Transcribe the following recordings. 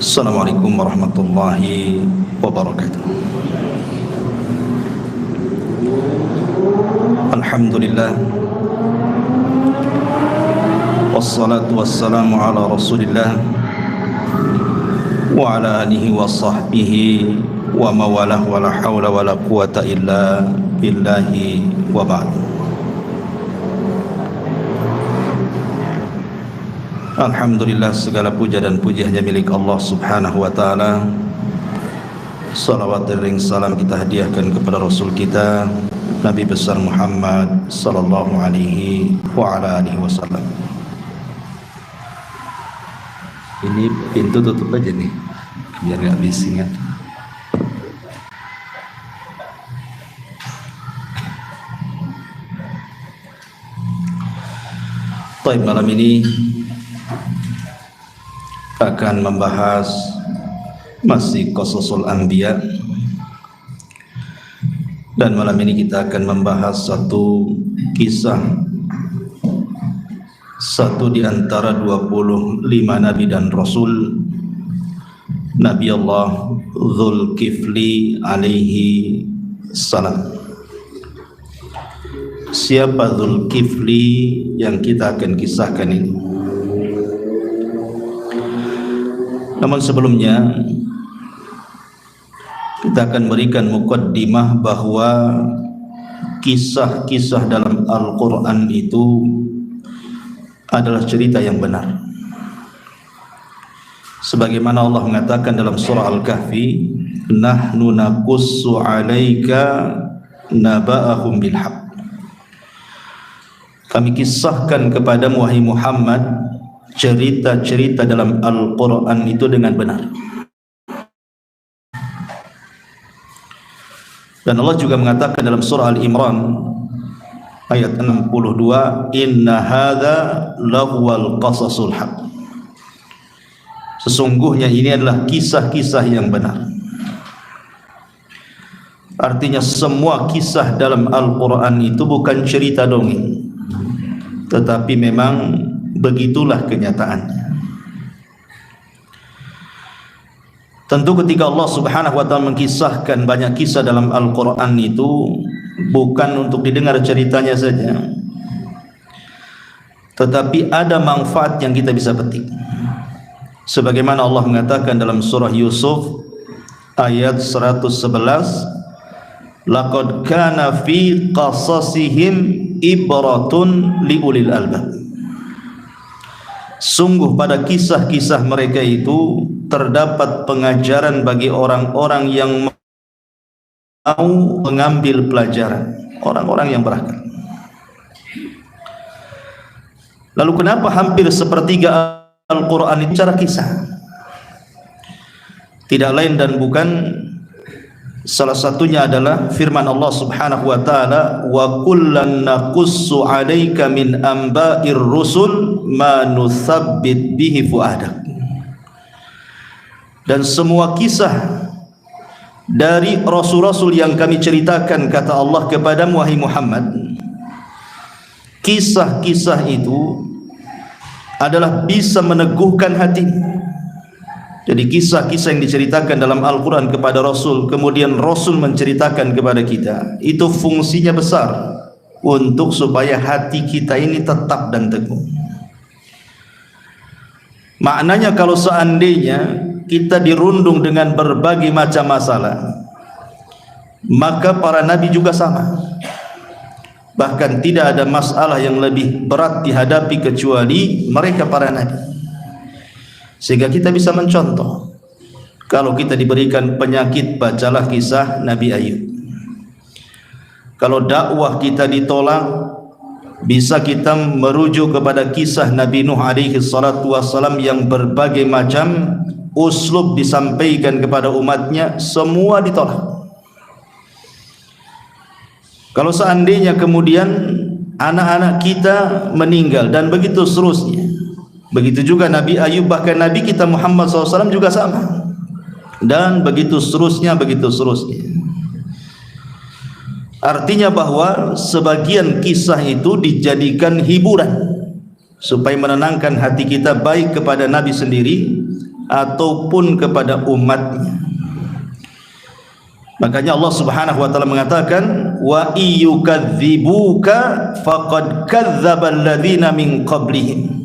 Assalamualaikum warahmatullahi wabarakatuh. Alhamdulillah, wassalatu wassalamu ala rasulillah wa ala alihi wa sahbihi wa mawalah wa la hawla wa la quwata illa billahi wa ba'd. Alhamdulillah, segala puja dan puji hanya milik Allah subhanahu wa ta'ala. Salawat dan salam kita hadiahkan kepada Rasul kita Nabi besar Muhammad sallallahu alaihi wa ala alihi wasallam. Ini pintu tutup aja nih biar gak bising ya. Baik, malam ini akan membahas masih Qasasul Anbiya, dan malam ini kita akan membahas satu kisah, satu di antara 25 Nabi dan Rasul, Nabi Allah Dzulkifli alaihi salam. Siapa Dzulkifli yang kita akan kisahkan ini? Namun sebelumnya kita akan berikan muqaddimah bahwa kisah-kisah dalam Al-Quran itu adalah cerita yang benar. Sebagaimana Allah mengatakan dalam surah Al-Kahfi, nahnu naqussu 'alaika naba'ahum bil haqq. Kami kisahkan kepadamu wahai Muhammad cerita-cerita dalam Al-Quran itu dengan benar. Dan Allah juga mengatakan dalam surah Al-Imran ayat 62, inna hadza lahuwal qasasul haq. Sesungguhnya ini adalah kisah-kisah yang benar. Artinya semua kisah dalam Al-Quran itu bukan cerita dongeng, tetapi memang begitulah kenyataannya. Tentu ketika Allah subhanahu wa ta'ala mengkisahkan banyak kisah dalam Al-Quran itu bukan untuk didengar ceritanya saja, tetapi ada manfaat yang kita bisa petik. Sebagaimana Allah mengatakan dalam surah Yusuf ayat 111, laqad kana fi qasasihim ibratun liulil albab. Sungguh pada kisah-kisah mereka itu terdapat pengajaran bagi orang-orang yang mau mengambil pelajaran, orang-orang yang berakal. Lalu kenapa hampir sepertiga Al-Quran itu cara kisah? Tidak lain dan bukan, salah satunya adalah firman Allah subhanahu wa ta'ala, wa kullan naqussu 'alaika min amba'ir rusul ma nutsabbit bihi fuadak. Dan semua kisah dari rasul-rasul yang kami ceritakan, kata Allah kepadamu wahai Muhammad, kisah-kisah itu adalah bisa meneguhkan hati. Jadi kisah-kisah yang diceritakan dalam Al-Quran kepada Rasul, kemudian Rasul menceritakan kepada kita, itu fungsinya besar untuk supaya hati kita ini tetap dan teguh. Maknanya kalau seandainya kita dirundung dengan berbagai macam masalah, maka para nabi juga sama. Bahkan tidak ada masalah yang lebih berat dihadapi kecuali mereka para nabi. Sehingga kita bisa mencontoh, kalau kita diberikan penyakit, bacalah kisah Nabi Ayub. Kalau dakwah kita ditolak, bisa kita merujuk kepada kisah Nabi Nuh alaihi salatu wassalam yang berbagai macam uslub disampaikan kepada umatnya, semua ditolak. Kalau seandainya kemudian anak-anak kita meninggal dan begitu seterusnya, begitu juga Nabi Ayub, bahkan Nabi kita Muhammad SAW juga sama, dan begitu seterusnya, begitu seterusnya. Artinya bahwa sebagian kisah itu dijadikan hiburan supaya menenangkan hati kita, baik kepada Nabi sendiri ataupun kepada umatnya. Makanya Allah Subhanahu wa taala mengatakan, wa iyyukadzibuka faqad kadzdzabal ladzina min qablihim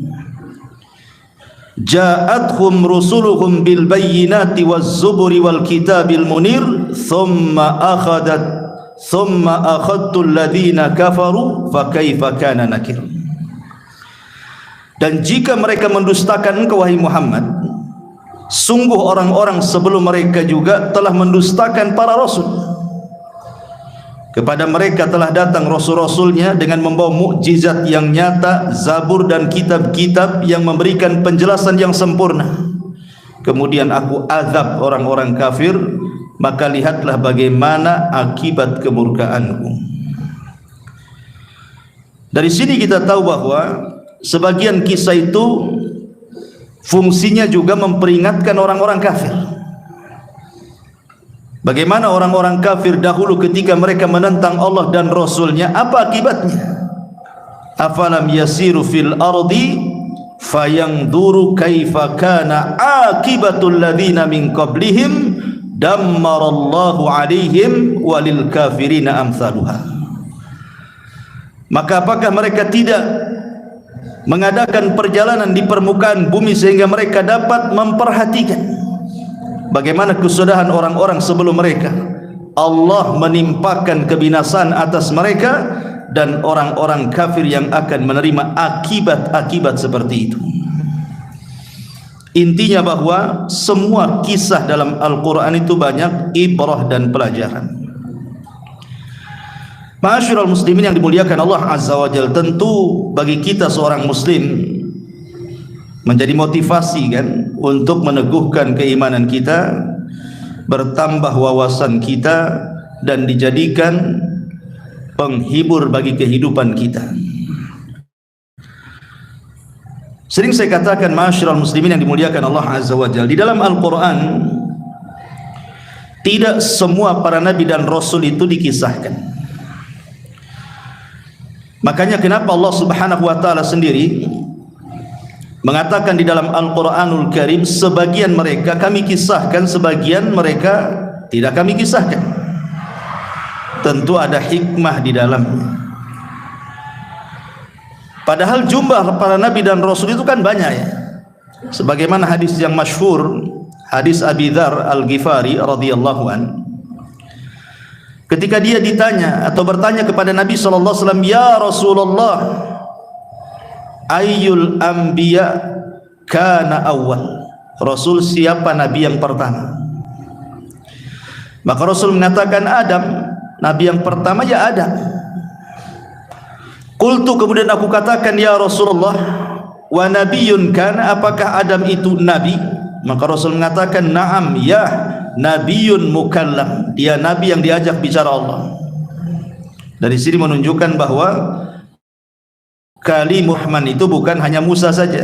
ja'atuhum rusuluhum bil bayyinati waz zuburi wal kitabil munir thumma akhadtu alladhina kafaru fa kaifa kana nakir. Dan jika mereka mendustakan engkau wahai Muhammad, sungguh orang-orang sebelum mereka juga telah mendustakan para rasul. Kepada mereka telah datang rasul-rasulnya dengan membawa mukjizat yang nyata, Zabur dan kitab-kitab yang memberikan penjelasan yang sempurna. Kemudian aku azab orang-orang kafir, maka lihatlah bagaimana akibat kemurkaanku. Dari sini kita tahu bahwa sebagian kisah itu fungsinya juga memperingatkan orang-orang kafir. Bagaimana orang-orang kafir dahulu ketika mereka menentang Allah dan Rasulnya, apa akibatnya? Afalam yasiru fil ardi fayanzuru kaifa kana akibatul ladzina min qablihim dammarallahu alaihim walil kafirina amsaluha. Maka apakah mereka tidak mengadakan perjalanan di permukaan bumi sehingga mereka dapat memperhatikan bagaimana kesudahan orang-orang sebelum mereka? Allah menimpakan kebinasaan atas mereka dan orang-orang kafir yang akan menerima akibat-akibat seperti itu. Intinya bahwa semua kisah dalam Al-Quran itu banyak ibrah dan pelajaran. Ma'asyiral muslimin yang dimuliakan Allah Azza wa Jalla, tentu bagi kita seorang muslim menjadi motivasi kan untuk meneguhkan keimanan kita, bertambah wawasan kita, dan dijadikan penghibur bagi kehidupan kita. Sering saya katakan, ma'asyiral muslimin yang dimuliakan Allah Azza wa Jalla, di dalam Al-Quran tidak semua para nabi dan rasul itu dikisahkan. Makanya kenapa Allah Subhanahu wa taala sendiri mengatakan di dalam Al-Quranul Karim, sebagian mereka kami kisahkan, sebagian mereka tidak kami kisahkan. Tentu ada hikmah di dalamnya. Padahal jumlah para nabi dan rasul itu kan banyak ya. Sebagaimana hadis yang masyhur, hadis Abi Dzar Al-Ghifari radhiyallahu an, ketika dia ditanya atau bertanya kepada Nabi sallallahu alaihi wasallam, ya Rasulullah, ayyul anbiya kana awal? Rasul, siapa nabi yang pertama? Maka Rasul mengatakan Adam. Nabi yang pertama ya Adam. Qultu, kemudian aku katakan, ya Rasulullah, wa nabiyyun kana, apakah Adam itu nabi? Maka Rasul mengatakan na'am, ya nabiyyun mukallam, dia nabi yang diajak bicara Allah. Dari sini menunjukkan bahwa Kalimur Rahman itu bukan hanya Musa saja,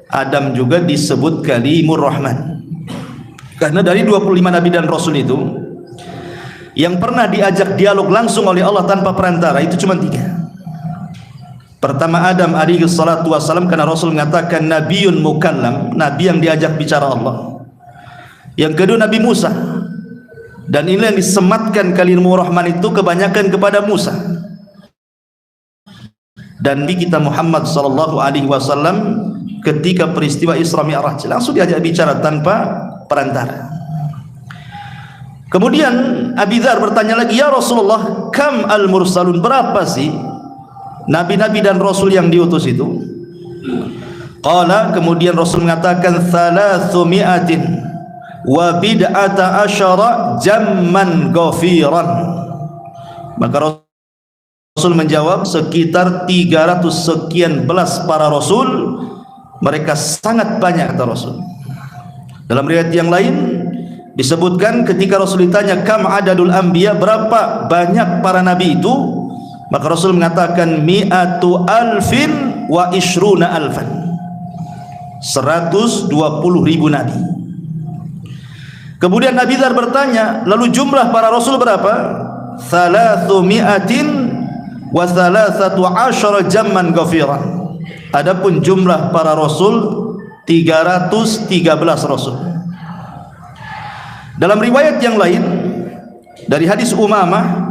Adam juga disebut Kalimur Rahman. Karena dari 25 nabi dan rasul itu, yang pernah diajak dialog langsung oleh Allah tanpa perantara itu cuma 3. Pertama Adam alaihi salatu wassalam, karena Rasul mengatakan nabiyyun mukallam, nabi yang diajak bicara Allah. Yang kedua Nabi Musa, dan ini yang disematkan Kalimur Rahman itu kebanyakan kepada Musa. Dan Nabi kita Muhammad sallallahu alaihi wasallam ketika peristiwa Isra Mi'raj langsung diajak bicara tanpa perantara. Kemudian Abi Dzar bertanya lagi, ya Rasulullah, kam al-mursalun, berapa sih nabi-nabi dan rasul yang diutus itu? Qala, kemudian Rasul mengatakan 300 wa bid'ata asyara jamman ghafiran. Maka Rasul menjawab sekitar 300 sekian belas para rasul, mereka sangat banyak, kata Rasul. Dalam riwayat yang lain disebutkan ketika Rasul ditanya kam adadul anbiya, berapa banyak para nabi itu, maka Rasul mengatakan mi'atu alfin wa ishruna alfan, 120.000 nabi. Kemudian Nabi Dzar bertanya, lalu jumlah para rasul berapa? 300 wa 13 jamman ghafiran. Adapun jumlah para rasul 313 rasul. Dalam riwayat yang lain dari hadis Umamah,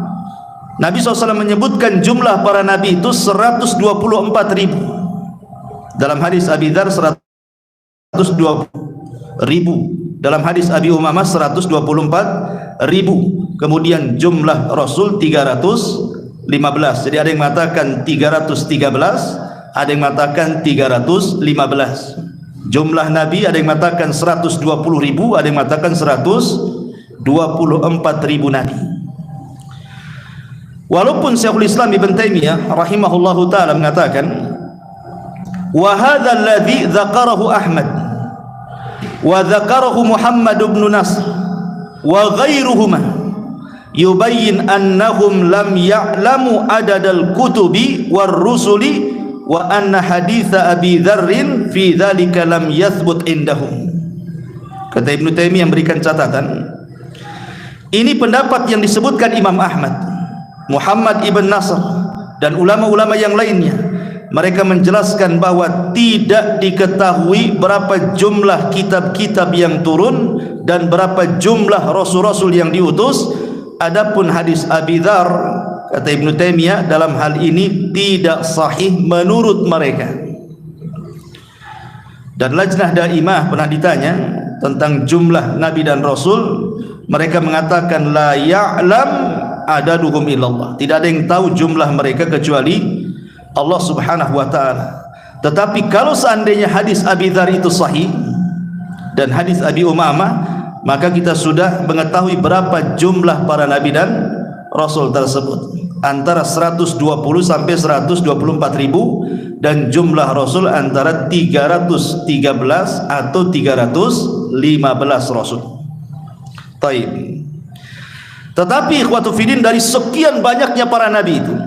Nabi SAW menyebutkan jumlah para nabi itu 124.000. Dalam hadis Abi Dzar 120.000. Dalam hadis Abi Umamah 124.000. Kemudian jumlah Rasul 315. Jadi ada yang mengatakan 313, ada yang mengatakan 315. Jumlah Nabi ada yang mengatakan 120.000, ada yang mengatakan 124.000 Nabi. Walaupun Syekhul Islam Ibn Taimiyah rahimahullahu ta'ala mengatakan, wa hadha alladhi dzakarahu Ahmad wa dzakarahu Muhammad ibn Nasr wa ghairuhuma yubayyin annahum lam ya'lamu adadal kutubi war rusuli wa anna haditha Abi Dzarrin fi dzalika lam yathbut indahum. Kata Ibnu Taimiyah memberikan catatan, ini pendapat yang disebutkan Imam Ahmad, Muhammad ibn Nasr dan ulama-ulama yang lainnya. Mereka menjelaskan bahwa tidak diketahui berapa jumlah kitab-kitab yang turun dan berapa jumlah rasul-rasul yang diutus. Adapun hadis Abi Dzar, kata Ibnu Taimiyah, dalam hal ini tidak sahih menurut mereka. Dan Lajnah Daimah pernah ditanya tentang jumlah nabi dan rasul, mereka mengatakan la ya'lam adaduhum illallah. Tidak ada yang tahu jumlah mereka kecuali Allah Subhanahu wa ta'ala. Tetapi kalau seandainya hadis Abi Dzar itu sahih dan hadis Abi Umamah, maka kita sudah mengetahui berapa jumlah para nabi dan rasul tersebut, antara 120 sampai 124.000, dan jumlah rasul antara 313 atau 315 rasul. Taib. Tetapi ikhwatu fiddin, dari sekian banyaknya para nabi itu,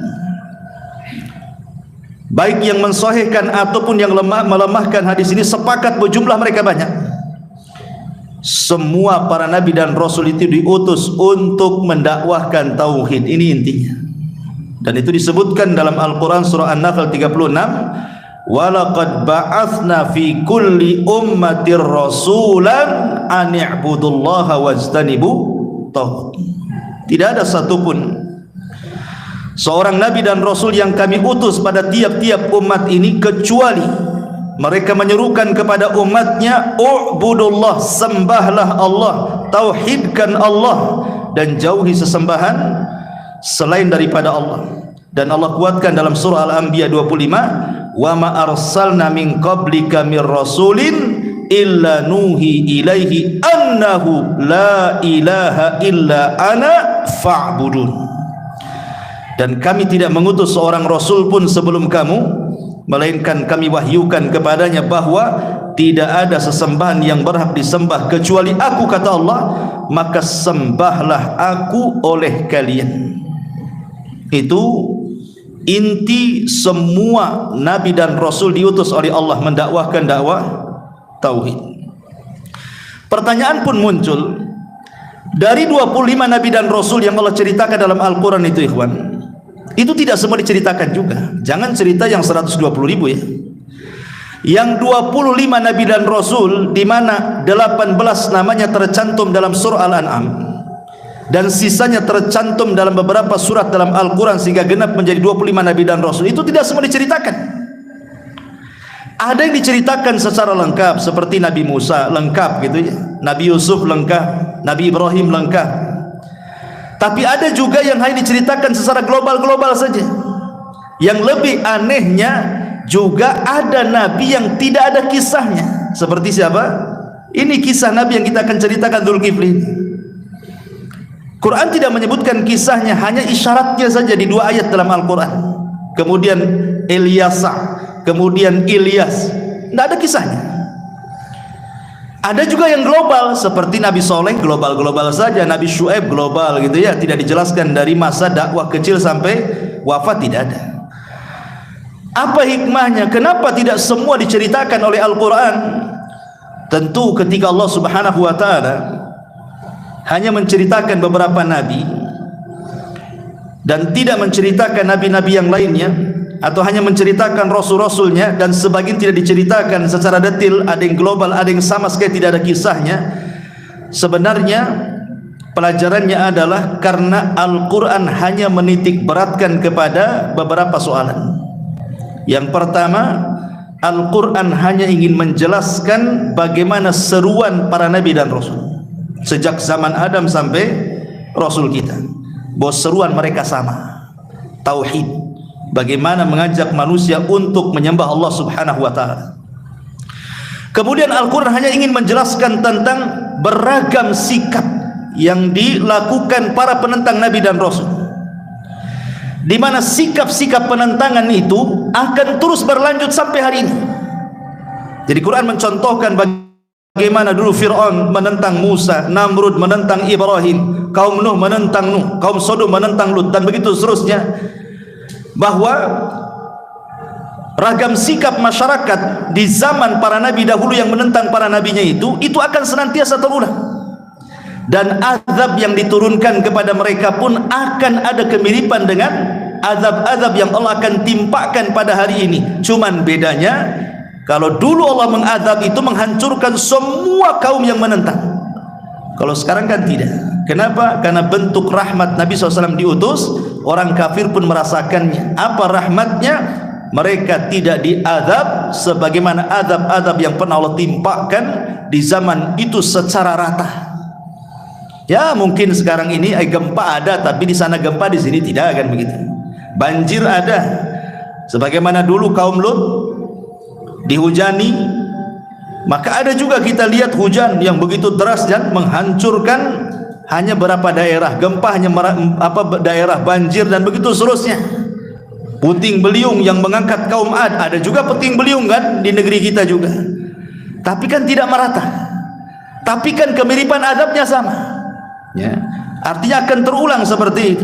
baik yang mensahihkan ataupun yang melemahkan hadis ini, sepakat bahwa jumlah mereka banyak. Semua para nabi dan rasul itu diutus untuk mendakwahkan tauhid. Ini intinya. Dan itu disebutkan dalam Al-Quran surah An-Nahl 36, walaqad ba'athna fi kulli ummatir rasulan an i'budullaha wajtanibu taghut. Tidak ada satupun seorang nabi dan rasul yang kami utus pada tiap-tiap umat ini kecuali mereka menyerukan kepada umatnya, u'budullah, sembahlah Allah, tauhidkan Allah, dan jauhi sesembahan selain daripada Allah. Dan Allah kuatkan dalam surah Al-Anbiya 25, wa ma arsalna min qablika mir rasulin illa nuhi ilaihi annahu la ilaha illa ana fa'budun. Dan kami tidak mengutus seorang rasul pun sebelum kamu, melainkan kami wahyukan kepadanya bahwa tidak ada sesembahan yang berhak disembah kecuali aku, kata Allah, maka sembahlah aku oleh kalian. Itu inti semua nabi dan rasul diutus oleh Allah mendakwahkan dakwah tauhid. Pertanyaan pun muncul, dari 25 nabi dan rasul yang Allah ceritakan dalam Al-Quran itu, ikhwan, itu tidak semua diceritakan juga. Jangan cerita yang 120.000 ya. Yang 25 nabi dan rasul, di mana 18 namanya tercantum dalam surah Al-An'am dan sisanya tercantum dalam beberapa surat dalam Al-Quran sehingga genap menjadi 25 nabi dan rasul, itu tidak semua diceritakan. Ada yang diceritakan secara lengkap, seperti Nabi Musa lengkap gitu ya, Nabi Yusuf lengkap, Nabi Ibrahim lengkap. Tapi ada juga yang hanya diceritakan secara global-global saja. Yang lebih anehnya, juga ada nabi yang tidak ada kisahnya. Seperti siapa? Ini kisah nabi yang kita akan ceritakan, Dzulkifli. Quran tidak menyebutkan kisahnya, hanya isyaratnya saja di 2 ayat dalam Al-Quran. Kemudian Ilyasa, kemudian Ilyas, tidak ada kisahnya. Ada juga yang global, seperti Nabi Soleh, global-global saja. Nabi Syuaib global gitu ya, tidak dijelaskan dari masa dakwah kecil sampai wafat, tidak ada. Apa hikmahnya? Kenapa tidak semua diceritakan oleh Al-Quran? Tentu ketika Allah Subhanahu wa ta'ala hanya menceritakan beberapa nabi dan tidak menceritakan nabi-nabi yang lainnya, atau hanya menceritakan rasul-rasulnya dan sebagian tidak diceritakan secara detail, ada yang global, ada yang sama sekali tidak ada kisahnya. Sebenarnya pelajarannya adalah karena Al-Quran hanya menitik beratkan kepada beberapa soalan. Yang pertama, Al-Quran hanya ingin menjelaskan bagaimana seruan para nabi dan rasul sejak zaman Adam sampai rasul kita, bahwa seruan mereka sama, tauhid, bagaimana mengajak manusia untuk menyembah Allah Subhanahu wa ta'ala. Kemudian Al-Quran hanya ingin menjelaskan tentang beragam sikap yang dilakukan para penentang nabi dan rasul, di mana sikap-sikap penentangan itu akan terus berlanjut sampai hari ini. Jadi Quran mencontohkan bagaimana dulu Fir'aun menentang Musa, Namrud menentang Ibrahim, kaum Nuh menentang Nuh, kaum Sodom menentang Lut, dan begitu seterusnya. Bahwa ragam sikap masyarakat di zaman para nabi dahulu yang menentang para nabinya itu akan senantiasa terulang. Dan azab yang diturunkan kepada mereka pun akan ada kemiripan dengan azab-azab yang Allah akan timpakan pada hari ini. Cuman bedanya, kalau dulu Allah mengazab itu menghancurkan semua kaum yang menentang. Kalau sekarang kan tidak. Kenapa? Karena bentuk rahmat Nabi SAW diutus, orang kafir pun merasakannya. Apa rahmatnya? Mereka tidak diazab sebagaimana azab-azab yang pernah Allah timpakan di zaman itu secara rata. Ya mungkin sekarang ini gempa ada, tapi di sana gempa, di sini tidak, kan begitu. Banjir ada, sebagaimana dulu kaum Lut dihujani, maka ada juga kita lihat hujan yang begitu deras dan menghancurkan hanya beberapa daerah, gempa hanya daerah, banjir dan begitu seterusnya. Puting beliung yang mengangkat kaum Ad, ada juga puting beliung kan di negeri kita juga, tapi kan tidak merata, tapi kan kemiripan azabnya sama. Ya, artinya akan terulang seperti itu.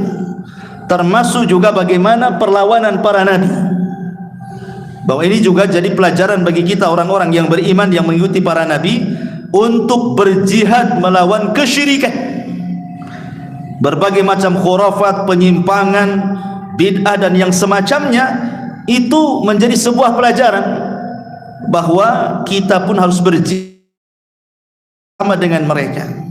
Termasuk juga bagaimana perlawanan para nabi, bahwa ini juga jadi pelajaran bagi kita orang-orang yang beriman yang mengikuti para nabi untuk berjihad melawan kesyirikan, berbagai macam khurafat, penyimpangan, bid'ah dan yang semacamnya. Itu menjadi sebuah pelajaran bahwa kita pun harus berjihad sama dengan mereka.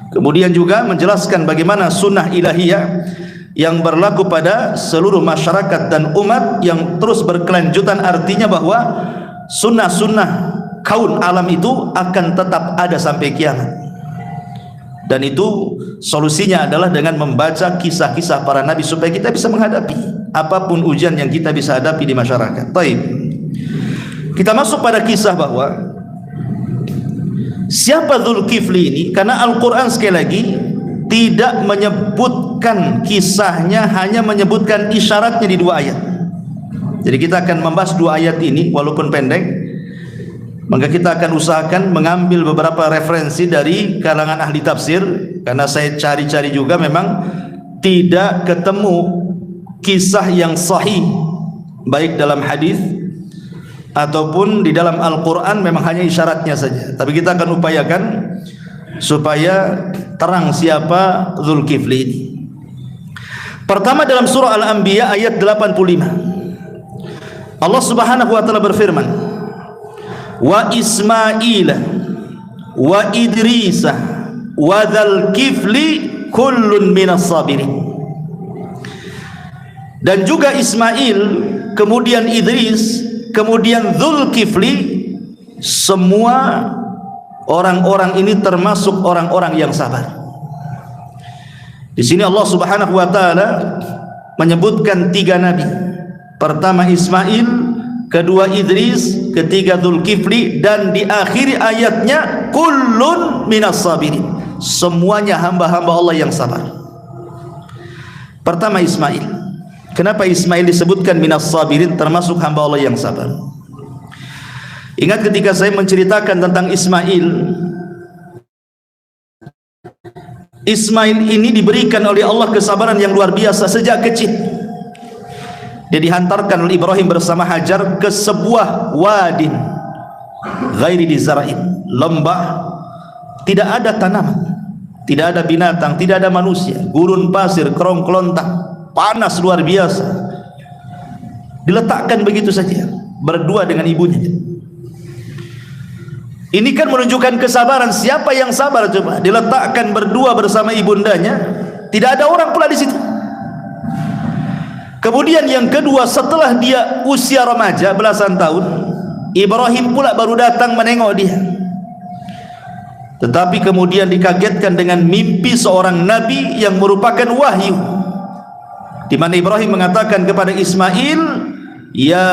Kemudian juga menjelaskan bagaimana sunnah ilahiyah yang berlaku pada seluruh masyarakat dan umat yang terus berkelanjutan. Artinya bahwa sunnah-sunnah kaun alam itu akan tetap ada sampai kiamat. Dan itu solusinya adalah dengan membaca kisah-kisah para nabi supaya kita bisa menghadapi apapun ujian yang kita bisa hadapi di masyarakat. Baik, kita masuk pada kisah bahwa siapa Dzulkifli ini, karena Al-Quran sekali lagi tidak menyebutkan kisahnya, hanya menyebutkan isyaratnya di 2 ayat. Jadi kita akan membahas 2 ayat ini walaupun pendek, maka kita akan usahakan mengambil beberapa referensi dari kalangan ahli tafsir, karena saya cari-cari juga memang tidak ketemu kisah yang sahih baik dalam hadis ataupun di dalam Al-Quran, memang hanya isyaratnya saja. Tapi kita akan upayakan supaya terang siapa Dzulkifli ini. Pertama, dalam surah Al-Anbiya ayat 85, Allah Subhanahu wa ta'ala berfirman, wa Ismaila wa Idrisa wa Dzulkifli kullun minas sabirin. Dan juga Ismail, kemudian Idris, kemudian Dzulkifli, semua orang-orang ini termasuk orang-orang yang sabar. Di sini Allah Subhanahu wa taala menyebutkan 3 nabi. Pertama Ismail, kedua Idris, ketiga Dzulkifli, dan di akhir ayatnya kullun minas sabirin, semuanya hamba-hamba Allah yang sabar. Pertama Ismail. Kenapa Ismail disebutkan minas sabirin, termasuk hamba Allah yang sabar? Ingat ketika saya menceritakan tentang Ismail, Ismail ini diberikan oleh Allah kesabaran yang luar biasa sejak kecil. Dia dihantarkan oleh Ibrahim bersama Hajar ke sebuah wadin ghairi dizara'in, lembah, tidak ada tanaman, tidak ada binatang, tidak ada manusia, gurun pasir, kerong kelontang, panas luar biasa. diletakkan begitu saja berdua dengan ibunya. Ini kan menunjukkan kesabaran. Siapa yang sabar coba? Diletakkan berdua bersama ibundanya, tidak ada orang pula di situ. Kemudian yang kedua, setelah dia usia remaja belasan tahun, Ibrahim pula baru datang menengok dia. Tetapi kemudian dikagetkan dengan mimpi seorang nabi yang merupakan wahyu, di mana Ibrahim mengatakan kepada Ismail, "Ya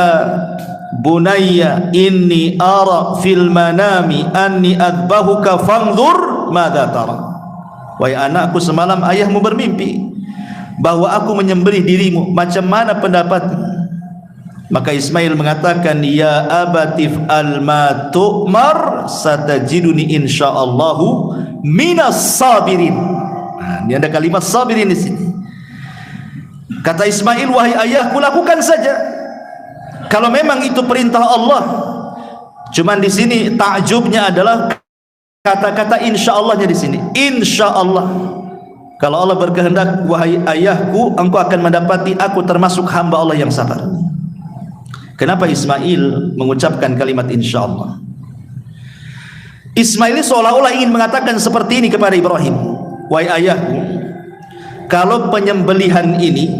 bunayya inni ara fil manami anni adbahuka fanzur madza tara." Wahai anakku, semalam ayahmu bermimpi bahwa aku menyembelih dirimu, macam mana pendapatmu? Maka Ismail mengatakan, "Ya abatif al-ma tu'mar satajiduni insyaallahu minas sabirin." Nah, ini ada kalimat sabirin di sini. Kata Ismail, "Wahai ayahku, lakukan saja. Kalau memang itu perintah Allah." Cuman di sini takjubnya adalah kata-kata insyaallah-nya di sini. Insyaallah. Kalau Allah berkehendak, wahai ayahku, engkau akan mendapati aku termasuk hamba Allah yang sabar. Kenapa Ismail mengucapkan kalimat insyaallah? Ismail seolah-olah ingin mengatakan seperti ini kepada Ibrahim, wahai ayahku, kalau penyembelihan ini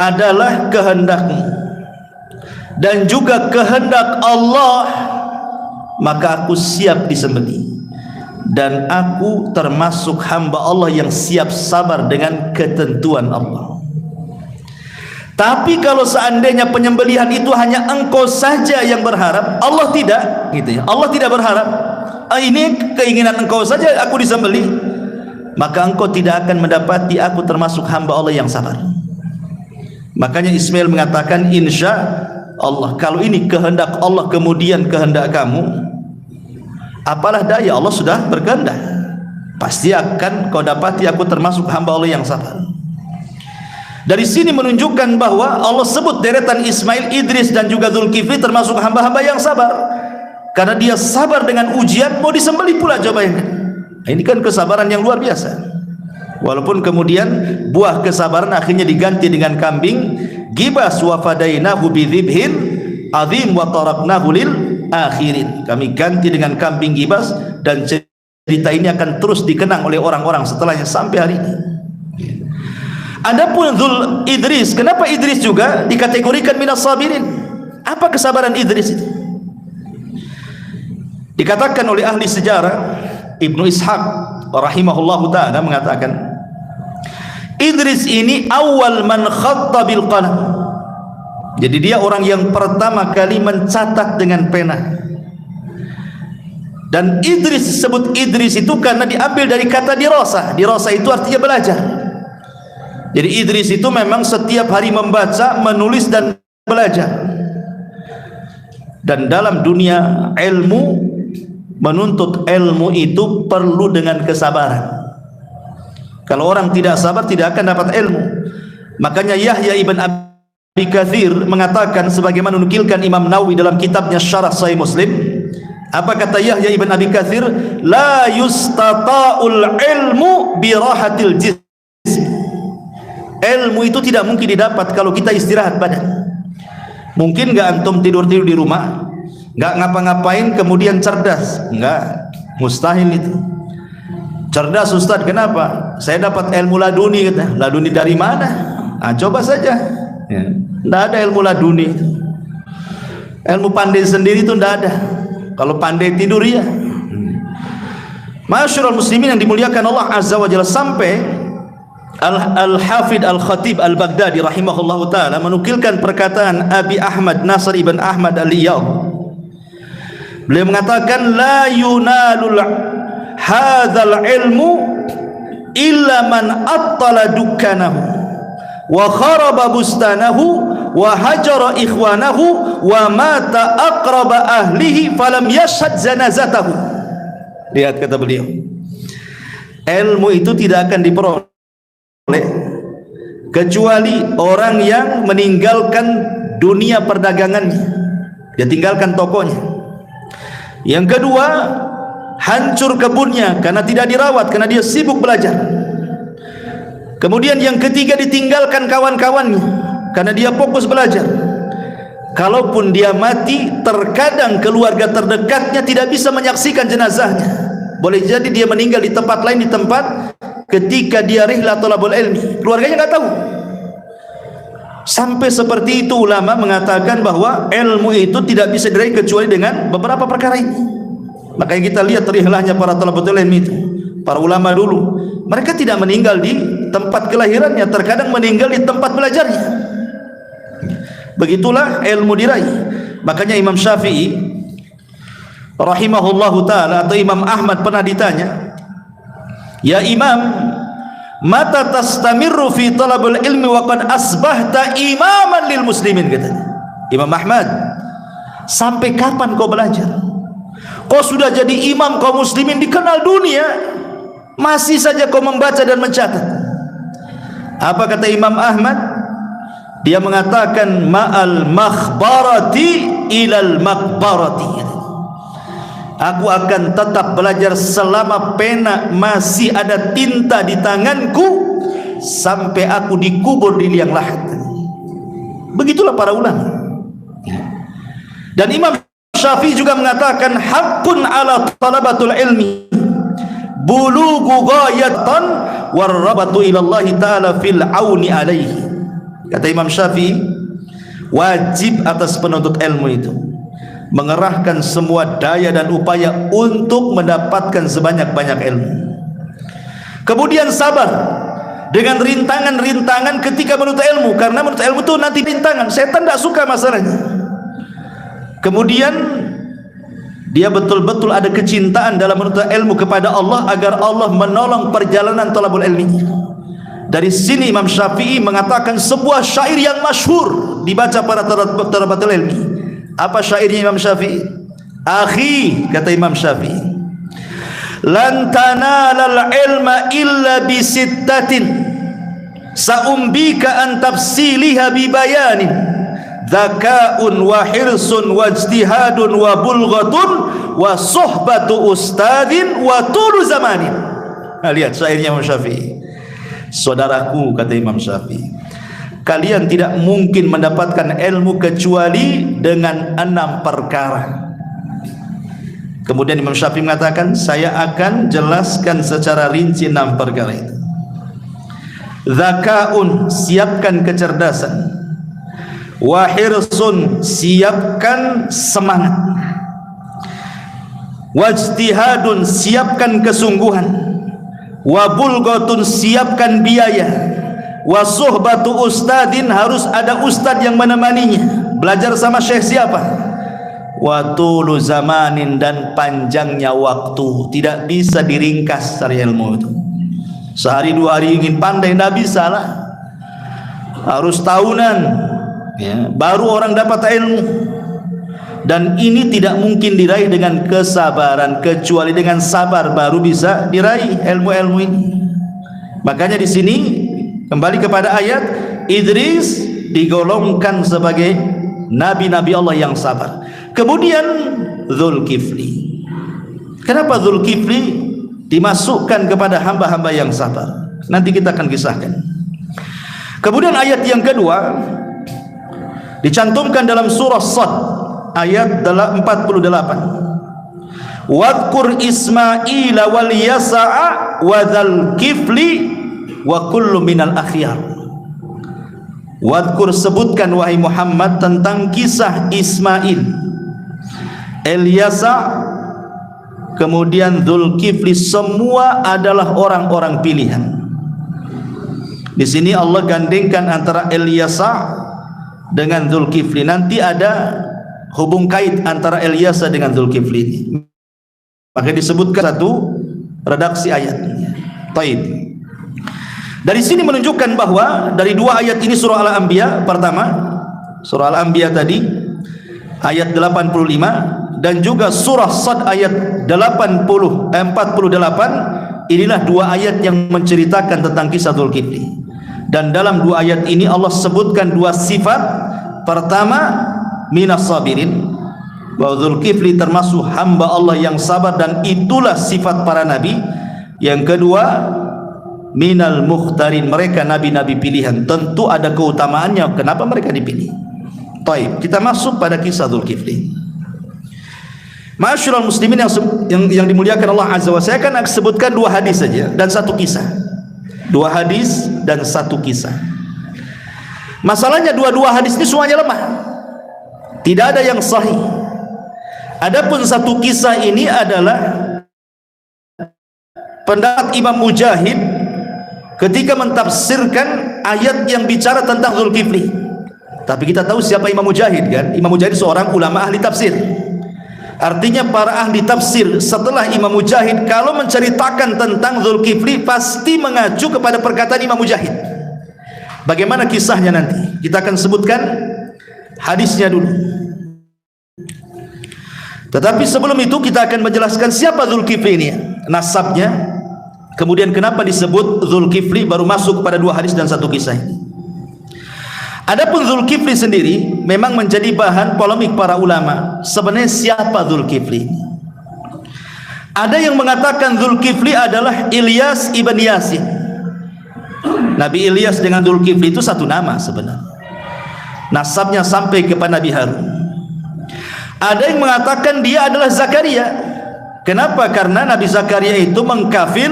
adalah kehendakmu dan juga kehendak Allah, maka aku siap disembelih, dan aku termasuk hamba Allah yang siap sabar dengan ketentuan Allah. Tapi kalau seandainya penyembelihan itu hanya engkau saja yang berharap, Allah tidak, gitu ya. Allah tidak berharap, ini keinginan engkau saja aku disembelih, maka engkau tidak akan mendapati aku termasuk hamba Allah yang sabar. Makanya Ismail mengatakan insya Allah, kalau ini kehendak Allah kemudian kehendak kamu, apalah daya, Allah sudah berkehendak, pasti akan kau dapati aku termasuk hamba Allah yang sabar. Dari sini menunjukkan bahwa Allah sebut deretan Ismail, Idris dan juga Zulkifli termasuk hamba-hamba yang sabar, karena dia sabar dengan ujian, mau disembelih pula. Coba ini, ini kan kesabaran yang luar biasa. Walaupun kemudian buah kesabaran akhirnya diganti dengan kambing gibas, wa fadainahu bidzibhin azim wa taraknahu lil akhirin. Kami ganti dengan kambing gibas, dan cerita ini akan terus dikenang oleh orang-orang setelahnya sampai hari ini. Adapun Dzul Idris, kenapa Idris juga dikategorikan minas sabirin? Apa kesabaran Idris itu? Dikatakan oleh ahli sejarah, Ibnu Ishaq rahimahullahu ta'ala mengatakan, Idris ini awal man khatta bil qalam. Jadi dia orang yang pertama kali mencatat dengan pena. Dan Idris disebut Idris itu karena diambil dari kata dirasa. Dirasa itu artinya belajar. Jadi Idris itu memang setiap hari membaca, menulis dan belajar. Dan dalam dunia ilmu, menuntut ilmu itu perlu dengan kesabaran. Kalau orang tidak sabar, tidak akan dapat ilmu. Makanya Yahya ibn Abi Katsir mengatakan, sebagaimana menukilkan Imam Nawawi dalam kitabnya Syarah Sahih Muslim, apa kata Yahya ibn Abi Katsir? La yustata'ul ilmu birahatil jism. Ilmu itu tidak mungkin didapat kalau kita istirahat badan. Mungkin nggak antum tidur-tidur di rumah, nggak ngapa-ngapain kemudian cerdas? Nggak, mustahil itu. Cerdas Ustaz, kenapa? Saya dapat ilmu laduni, kata. Laduni dari mana? Nah, coba saja. Ya. Nggak ada ilmu laduni. Ilmu pandai sendiri itu nggak ada. Kalau pandai tidur ya. Masyarul muslimin yang dimuliakan Allah Azza wa Jalla, sampai Al-Hafidh Al-Khatib Al-Baghdadi rahimahullahu ta'ala menukilkan perkataan Abi Ahmad Nasr ibn Ahmad Al-Iyad. Beliau mengatakan, la yunalul hadzal ilmu illa man attala dukkanahu wa kharaba bustanahu wa hajara ikhwanahu wa mata aqraba ahlihi falam yashhad zanazatahu. Lihat kata beliau, ilmu itu tidak akan diperoleh kecuali orang yang meninggalkan dunia perdagangannya, dia tinggalkan tokonya. Yang kedua, hancur kebunnya karena tidak dirawat, karena dia sibuk belajar. Kemudian yang ketiga, ditinggalkan kawan-kawannya, karena dia fokus belajar. Kalaupun dia mati, terkadang keluarga terdekatnya tidak bisa menyaksikan jenazahnya. Boleh jadi dia meninggal di tempat lain, di tempat ketika dia rihlah thalabul ilmi, keluarganya nggak tahu. Sampai seperti itu ulama mengatakan bahwa ilmu itu tidak bisa diraih kecuali dengan beberapa perkara ini. Makanya kita lihat rihlahnya para thalabul ilmi itu, para ulama dulu, mereka tidak meninggal di tempat kelahirannya, terkadang meninggal di tempat belajarnya. Begitulah ilmu diraih. Makanya Imam Syafi'i rahimahullahu ta'ala atau Imam Ahmad pernah ditanya, "Ya Imam, mata tastamirru fi talabul ilmi wa qad asbahta imaman lil muslimin," katanya. Imam Ahmad, sampai kapan kau belajar? Kau sudah jadi imam kaum muslimin, dikenal dunia, masih saja kau membaca dan mencatat. Apa kata Imam Ahmad? Dia mengatakan, ma'al makhbarati ilal makbarati. Aku akan tetap belajar selama pena masih ada tinta di tanganku, sampai aku dikubur di liang lahat. Begitulah para ulama. Dan Imam Syafi'i juga mengatakan, haqqun ala talabatul ilmi bulugu ghayatan warrabatu ilallahi ta'ala fil auni alaihi. Kata Imam Syafi'i, wajib atas penuntut ilmu itu mengerahkan semua daya dan upaya untuk mendapatkan sebanyak-banyak ilmu. Kemudian sabar dengan rintangan-rintangan ketika menuntut ilmu, karena menuntut ilmu itu nanti rintangan, setan tidak suka masalahnya. Kemudian dia betul-betul ada kecintaan dalam menuntut ilmu kepada Allah, agar Allah menolong perjalanan thalabul ilminya. Dari sini Imam Syafi'i mengatakan sebuah syair yang masyhur dibaca para talabatul ilmi. Apa syairnya Imam Syafi'i? Akhi, kata Imam Syafi'i, lan tanalal ilma illa bisittatin saumbika an tafsiliha bibayanin dzakaun wa hirsun wa ijtihadun wa bulghatun wa suhbatu ustadin wa tulu zamanin. Nah, lihat syairnya Imam Syafi'i. Saudaraku, kata Imam Syafi'i, kalian tidak mungkin mendapatkan ilmu kecuali dengan 6 perkara. Kemudian Imam Syafi'i mengatakan, saya akan jelaskan secara rinci 6 perkara itu. Zakaun, siapkan kecerdasan. Wahirsun, siapkan semangat. Wajtihadun, siapkan kesungguhan. Wabulghatun, siapkan biaya. Wasuhbatu ustadin, harus ada ustad yang menemaninya. Belajar sama syekh siapa? Watulu zamanin, dan panjangnya waktu, tidak bisa diringkas dari ilmu itu. Sehari 2 hari ingin pandai, tidak bisa lah, harus tahunan ya, baru orang dapat ilmu. Dan ini tidak mungkin diraih dengan kesabaran, kecuali dengan sabar baru bisa diraih ilmu-ilmu ini. Makanya di sini kembali kepada ayat, Idris digolongkan sebagai nabi-nabi Allah yang sabar. Kemudian Zulkifli, kenapa Zulkifli dimasukkan kepada hamba-hamba yang sabar? Nanti kita akan kisahkan. Kemudian ayat yang kedua dicantumkan dalam surah Sad ayat 48. Wadhkur Ismaila wal Yasa'a wa dzal kifli wa kullu minal akhyar. Wadhkur, sebutkan wahai Muhammad tentang kisah Ismail, Ilyasa, kemudian Dzulkifli, semua adalah orang-orang pilihan. Di sini Allah gandengkan antara Ilyasa dengan Dzulkifli. Nanti ada hubung kait antara Ilyasa dengan Dzulkifli ini. Maka disebutkan satu redaksi ayatnya. Taib. Dari sini menunjukkan bahwa dari 2 ayat ini surah Al-Anbiya pertama, surah Al-Anbiya tadi ayat 85, dan juga surah Sad ayat 48, inilah 2 ayat yang menceritakan tentang kisah Dzulkifli. Dan dalam 2 ayat ini Allah sebutkan 2 sifat. Pertama, minas sabirin, bahwa Dzulkifli termasuk hamba Allah yang sabar, dan itulah sifat para nabi. Yang kedua, minal mukhtarin, mereka nabi-nabi pilihan. Tentu ada keutamaannya kenapa mereka dipilih. Baik, kita masuk pada kisah Dzulkifli. Ma'asyiral muslimin yang dimuliakan Allah Azza wa Jalla, saya akan sebutkan 2 hadis saja dan 1 kisah. 2 hadis dan 1 kisah. Masalahnya 2 hadis ini semuanya lemah. Tidak ada yang sahih. Adapun 1 kisah ini adalah pendapat Imam Mujahid ketika mentafsirkan ayat yang bicara tentang Dzulkifli. Tapi kita tahu siapa Imam Mujahid kan? Imam Mujahid seorang ulama ahli tafsir. Artinya para ahli tafsir setelah Imam Mujahid kalau menceritakan tentang Dzulkifli pasti mengacu kepada perkataan Imam Mujahid. Bagaimana kisahnya nanti? Kita akan sebutkan hadisnya dulu. Tetapi sebelum itu kita akan menjelaskan siapa Dzulkifli ini, nasabnya, kemudian kenapa disebut Dzulkifli, baru masuk kepada 2 hadis dan 1 kisah ini. Adapun Dzulkifli sendiri memang menjadi bahan polemik para ulama. Sebenarnya siapa Dzulkifli? Ada yang mengatakan Dzulkifli adalah Ilyas ibn Yasin. Nabi Ilyas dengan Dzulkifli itu satu nama sebenarnya. Nasabnya sampai kepada Nabi Harun. Ada yang mengatakan dia adalah Zakaria. Kenapa? Karena Nabi Zakaria itu mengkafir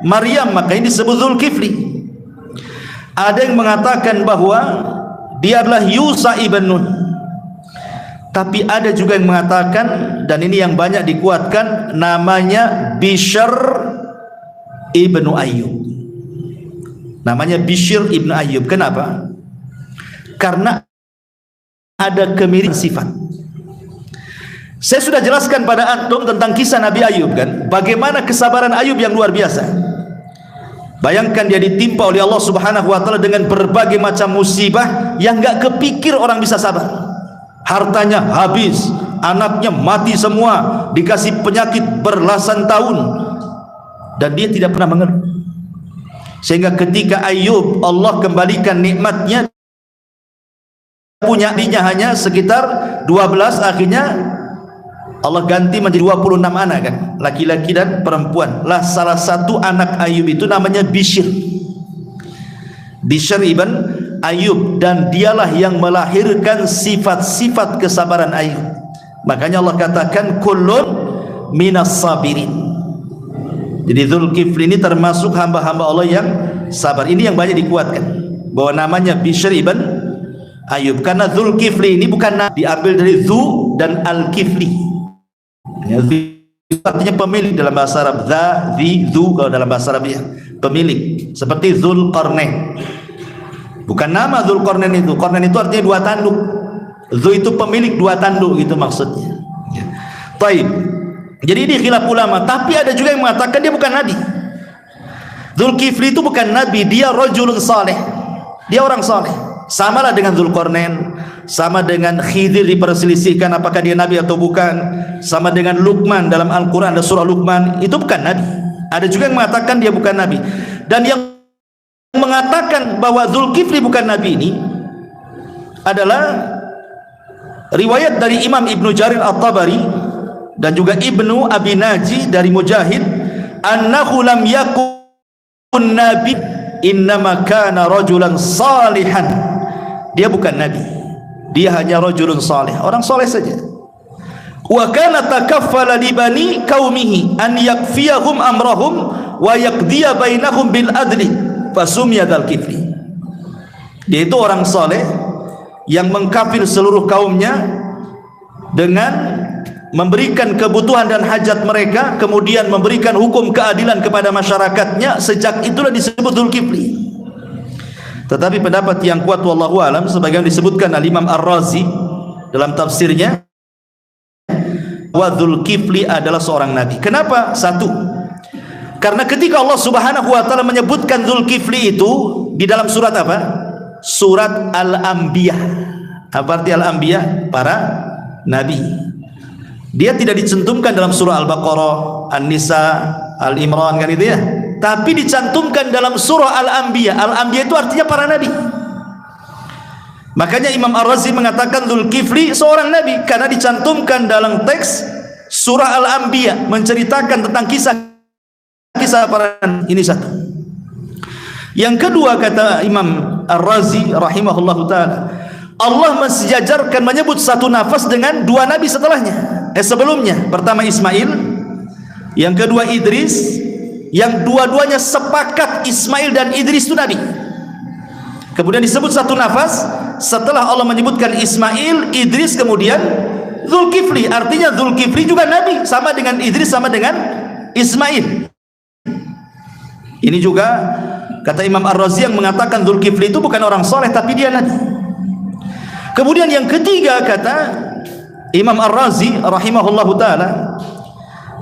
Maryam, makanya disebut Dzulkifli. Ada yang mengatakan bahwa dia adalah Yusa ibn Nun. Tapi ada juga yang mengatakan, dan ini yang banyak dikuatkan, namanya Bishr ibnu Ayyub. Namanya Bishr ibnu Ayyub. Kenapa? Karena ada kemiripan sifat. Saya sudah jelaskan pada antum tentang kisah Nabi Ayyub kan, bagaimana kesabaran Ayyub yang luar biasa. Bayangkan dia ditimpa oleh Allah Subhanahu wa taala dengan berbagai macam musibah yang enggak kepikir orang bisa sabar. Hartanya habis, anaknya mati semua, dikasih penyakit berlasan tahun, dan dia tidak pernah mengeluh. Sehingga ketika Ayyub Allah kembalikan nikmatnya, punya dirinya hanya sekitar 12, akhirnya Allah ganti menjadi 26 anak kan, laki-laki dan perempuan. Lah salah satu anak Ayyub itu namanya Bishr ibn Ayyub, dan dialah yang melahirkan sifat-sifat kesabaran Ayyub. Makanya Allah katakan kullun minas sabirin. Jadi Dzulkifli ini termasuk hamba-hamba Allah yang sabar. Ini yang banyak dikuatkan bahwa namanya Bishr ibn Ayyub karena Dzulkifli ini bukan diambil dari Dzu dan Al-Kifli. Ya, artinya pemilik dalam bahasa Arab. Dzu kalau dalam bahasa Arab ya, pemilik. Seperti Dzulqarnain. Bukan nama Dzulqarnain itu. Qarnain itu artinya 2 tanduk. Dzu itu pemilik 2 tanduk, gitu maksudnya. Ya. Taib. Jadi ini khilaf ulama. Tapi ada juga yang mengatakan dia bukan nabi. Dzulkifli itu bukan nabi, dia rajulun saleh. Dia orang saleh. Samalah dengan Dzulqarnain, sama dengan Khidir diperselisihkan apakah dia nabi atau bukan, sama dengan Luqman dalam Al-Quran ada surah Luqman, itu bukan nabi. Ada juga yang mengatakan dia bukan nabi. Dan yang mengatakan bahwa Dzulkifli bukan nabi ini adalah riwayat dari Imam Ibnu Jarir At-Tabari dan juga Ibnu Abi Naji dari Mujahid, annahu lam yakun nabi innama kana rajulan salihan. Dia bukan nabi, dia hanya rajulun saleh, orang saleh saja. Wa kana takaffala li bani qaumihi an yakfiyahum amrahum wa yaqdiya bainahum bil adli fasumya Dzulkifli. Dia itu orang saleh yang mengkafir seluruh kaumnya dengan memberikan kebutuhan dan hajat mereka, kemudian memberikan hukum keadilan kepada masyarakatnya. Sejak itulah disebut Dzulkifli. Tetapi pendapat yang kuat wallahu alam, sebagaimana disebutkan Al-Imam Ar-Razi dalam tafsirnya, bahwa Dzulkifli adalah seorang nabi. Kenapa? Satu, karena ketika Allah Subhanahu wa taala menyebutkan Dzulkifli itu di dalam surat apa? Surat Al-Anbiya. Apa arti Al-Anbiya? Para nabi. Dia tidak dicantumkan dalam surah Al-Baqarah, An-Nisa, Al-Imran kan itu ya, tapi dicantumkan dalam surah Al-Anbiya. Al-Anbiya itu artinya para nabi. Makanya Imam Ar-Razi mengatakan Dzulkifli seorang nabi karena dicantumkan dalam teks surah Al-Anbiya, menceritakan tentang kisah para nabi. Ini satu. Yang kedua, kata Imam Ar-Razi rahimahullahu taala, Allah mensejajarkan menyebut satu nafas dengan dua nabi setelahnya, sebelumnya. Pertama Ismail, yang kedua Idris, yang dua-duanya sepakat Ismail dan Idris itu nabi. Kemudian disebut satu nafas setelah Allah menyebutkan Ismail, Idris, kemudian Zulkifli. Artinya Zulkifli juga nabi, sama dengan Idris, sama dengan Ismail. Ini juga kata Imam Ar-Razi yang mengatakan Zulkifli itu bukan orang soleh, tapi dia nabi. Kemudian yang ketiga, kata Imam Ar-Razi rahimahullahu taala,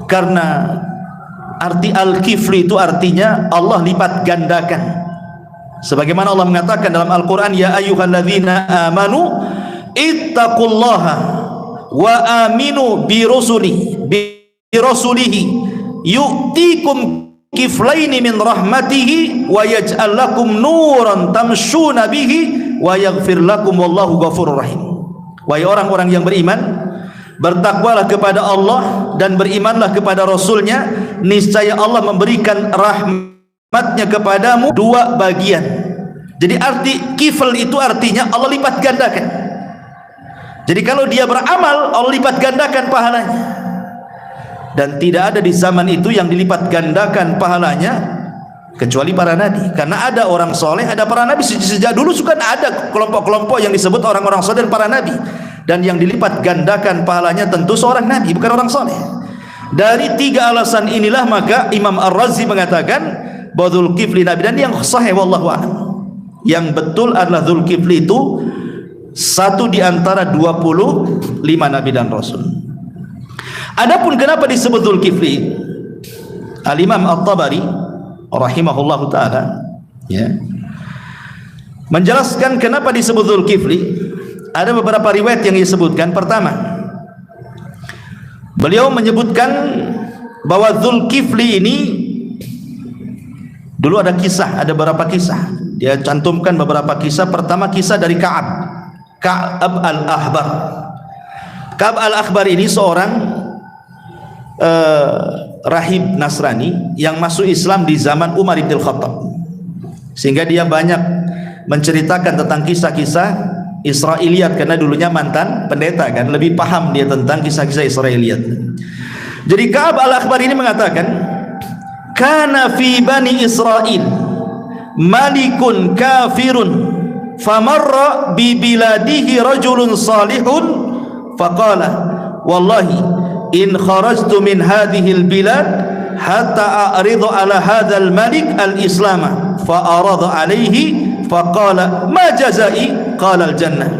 karena arti Al-Kifli itu artinya Allah lipat gandakan. Sebagaimana Allah mengatakan dalam Al-Quran, ya ayyuhalladzina amanu ittaqullaha wa aminu bi rasulihi yu'tikum kiflaini min rahmatihi wa yaj'al lakum nuran tamshuna bihi wa yaghfir lakum wallahu ghafurur rahim. Wahai orang-orang yang beriman, bertakwalah kepada Allah dan berimanlah kepada Rasulnya, niscaya Allah memberikan rahmatnya kepadamu dua bagian. Jadi arti kifl itu artinya Allah lipat gandakan. Jadi kalau dia beramal, Allah lipat gandakan pahalanya. Dan tidak ada di zaman itu yang dilipat gandakan pahalanya kecuali para nabi. Karena ada orang soleh, ada para nabi. Sejak dulu suka ada kelompok-kelompok yang disebut orang-orang soleh dan para nabi. Dan yang dilipat gandakan pahalanya tentu seorang nabi, bukan orang soleh. Dari tiga alasan inilah maka Imam Ar-Razi mengatakan bahwa Zulkifli nabi. Dan yang sahih wallahu a'lam, yang betul adalah Zulkifli itu satu di antara 25 nabi dan rasul. Adapun kenapa disebut Zulkifli, Al-Imam At-Tabari rahimahullahu taala ya menjelaskan kenapa disebut Zulkifli. Ada beberapa riwayat yang disebutkan. Pertama, beliau menyebutkan bahwa Zulkifli ini dulu ada kisah, ada beberapa kisah. Dia cantumkan beberapa kisah. Pertama, kisah dari Ka'ab al-Ahbar. Ka'ab al-Ahbar ini seorang rahib Nasrani yang masuk Islam di zaman Umar bin Khattab, sehingga dia banyak menceritakan tentang kisah-kisah Israiliyat, karena dulunya mantan pendeta kan, lebih paham dia tentang kisah-kisah Israiliyat. Jadi Ka'ab al-Ahbar ini mengatakan, kana fi bani Israil malikun kafirun famarra bi biladihi rajulun salihun faqala wallahi in kharajtu min hadhihi albilad hatta a'ridu ala hadzal malik al-islama fa arada alaihi faqala ma jazai qala al-jannah.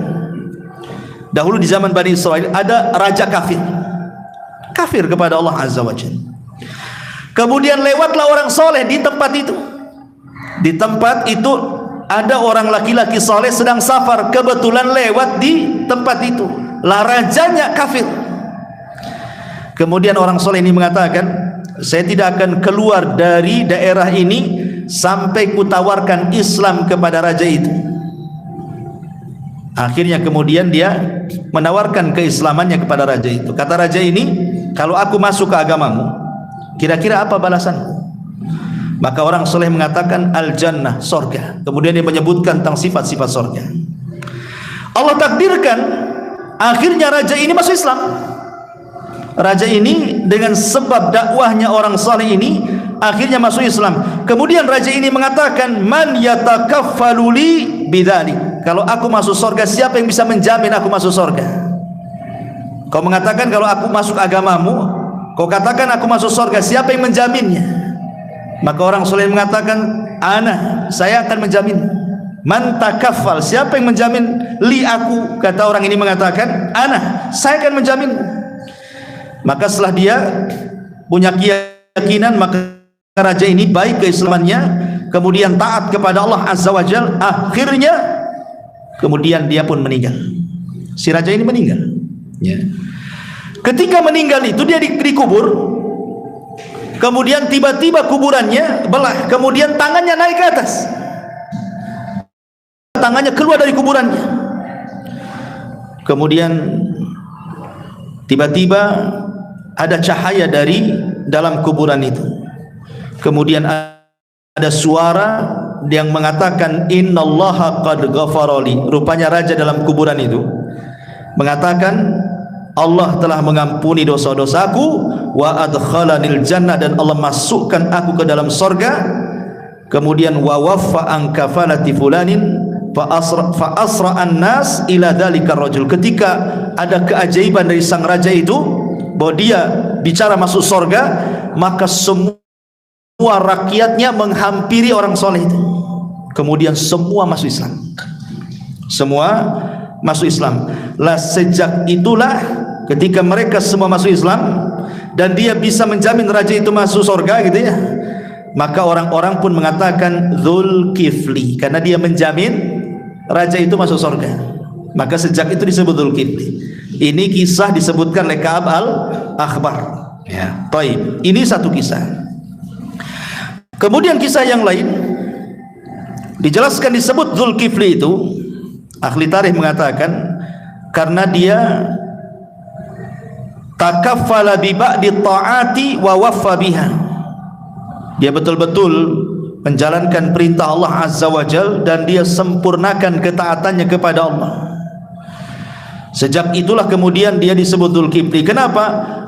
Dahulu di zaman Bani Israil ada raja kafir kepada Allah Azza wa Jalla. Kemudian lewatlah orang soleh di tempat itu. Di tempat itu ada orang laki-laki soleh sedang safar, kebetulan lewat di tempat itu. Lah rajanya kafir. Kemudian orang soleh ini mengatakan, saya tidak akan keluar dari daerah ini sampai kutawarkan Islam kepada raja itu. Akhirnya kemudian dia menawarkan keislamannya kepada raja itu. Kata raja ini, kalau aku masuk ke agamamu, kira-kira apa balasanmu? Maka orang soleh mengatakan al-jannah, sorga. Kemudian dia menyebutkan tentang sifat-sifat sorga. Allah takdirkan akhirnya raja ini masuk Islam. Raja ini dengan sebab dakwahnya orang saleh ini akhirnya masuk Islam. Kemudian raja ini mengatakan, man yatakaffalu li bidzalik. Kalau aku masuk surga, siapa yang bisa menjamin aku masuk surga? Kau mengatakan kalau aku masuk agamamu, kau katakan aku masuk surga, siapa yang menjaminnya? Maka orang saleh mengatakan, ana, saya akan menjamin. Man takaffal, siapa yang menjamin li aku? Kata orang ini mengatakan, ana, saya akan menjamin. Maka setelah dia punya keyakinan, maka raja ini baik keislamannya, kemudian taat kepada Allah Azza wa Jalla. Akhirnya kemudian dia pun meninggal. Si raja ini meninggal ya. Ketika meninggal itu dia dikubur. Kemudian tiba-tiba kuburannya belah, kemudian tangannya naik ke atas, tangannya keluar dari kuburannya. Kemudian tiba-tiba ada cahaya dari dalam kuburan itu. Kemudian ada suara yang mengatakan innallaha qad ghafarali, rupanya raja dalam kuburan itu mengatakan Allah telah mengampuni dosa-dosaku, wa adkhalanil jannah, dan Allah masukkan aku ke dalam surga. Kemudian wa waffa an kafalati fulanin fa asra an-nas ila dzalika rajul. Ketika ada keajaiban dari sang raja itu bahwa dia bicara masuk surga, maka semua rakyatnya menghampiri orang soleh itu. Kemudian semua masuk Islam. Semua masuk Islam. Lah sejak itulah ketika mereka semua masuk Islam dan dia bisa menjamin raja itu masuk surga gitu ya, maka orang-orang pun mengatakan Dzulkifli, karena dia menjamin raja itu masuk surga. Maka sejak itu disebut Dzulkifli. Ini kisah disebutkan oleh Ka'ab al-Akhbar ya. Taib. Ini satu kisah. Kemudian kisah yang lain dijelaskan disebut Dzulkifli itu, ahli tarikh mengatakan karena dia takaffala bi ba'di ta'ati wa waffa biha. Dia betul-betul menjalankan perintah Allah Azza wa Jal dan dia sempurnakan ketaatannya kepada Allah. Sejak itulah kemudian dia disebut Dzulkifli. Kenapa?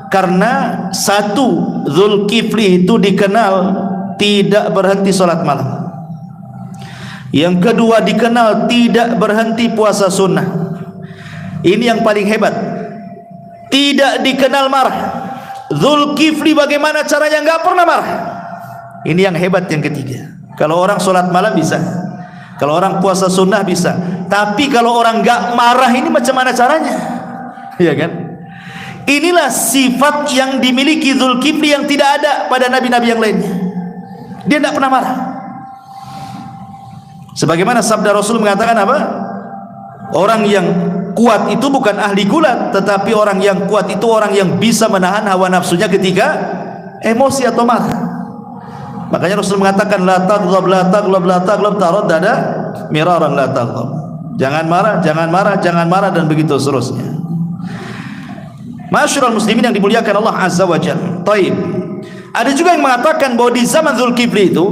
Karena satu, Dzulkifli itu dikenal tidak berhenti salat malam. Yang kedua, dikenal tidak berhenti puasa sunnah. Ini yang paling hebat. Tidak dikenal marah. Dzulkifli bagaimana caranya enggak pernah marah. Ini yang hebat yang ketiga. Kalau orang salat malam bisa, kalau orang puasa sunnah bisa, tapi kalau orang enggak marah ini macam mana caranya? Iya kan? Inilah sifat yang dimiliki Dzulkifli yang tidak ada pada nabi-nabi yang lainnya. Dia tidak pernah marah. Sebagaimana sabda Rasul mengatakan apa? Orang yang kuat itu bukan ahli gulat, tetapi orang yang kuat itu orang yang bisa menahan hawa nafsunya ketika emosi atau marah. Makanya Rasul mengatakan la taghdab la taghlab la taghlab taraddada miraran la taghdab. Jangan marah, jangan marah, jangan marah, dan begitu seterusnya. Masyarul muslimin yang dimuliakan Allah Azza wa Jalla. Taib. Ada juga yang mengatakan bahwa di zaman Dzulkifli itu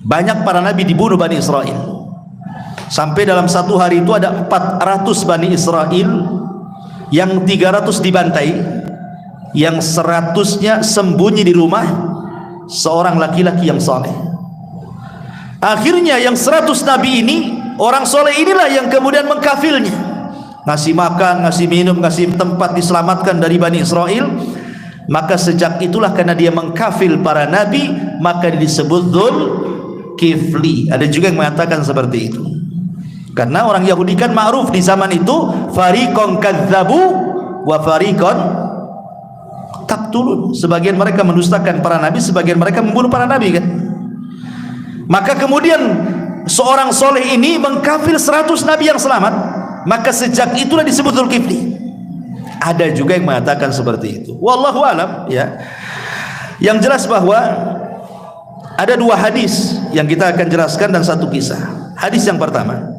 banyak para nabi dibunuh Bani Israel. Sampai dalam satu hari itu ada 400 Bani Israel, yang 300 dibantai, yang 100-nya sembunyi di rumah seorang laki-laki yang saleh. Akhirnya yang 100 nabi ini, orang soleh inilah yang kemudian mengkafilnya, ngasih makan, ngasih minum, ngasih tempat diselamatkan dari Bani Israel. Maka sejak itulah karena dia mengkafil para nabi, maka disebut Dzulkifli. Ada juga yang mengatakan seperti itu. Karena orang Yahudi kan ma'ruf di zaman itu, fariqon kadzabu wa fariqon taqtulun. Sebagian mereka mendustakan para nabi, sebagian mereka membunuh para nabi kan. Maka kemudian seorang soleh ini mengkafir 100 nabi yang selamat, maka sejak itulah disebut Dzulkifli. Ada juga yang mengatakan seperti itu. Wallahu alam ya. Yang jelas bahwa ada dua hadis yang kita akan jelaskan dan satu kisah. Hadis yang pertama,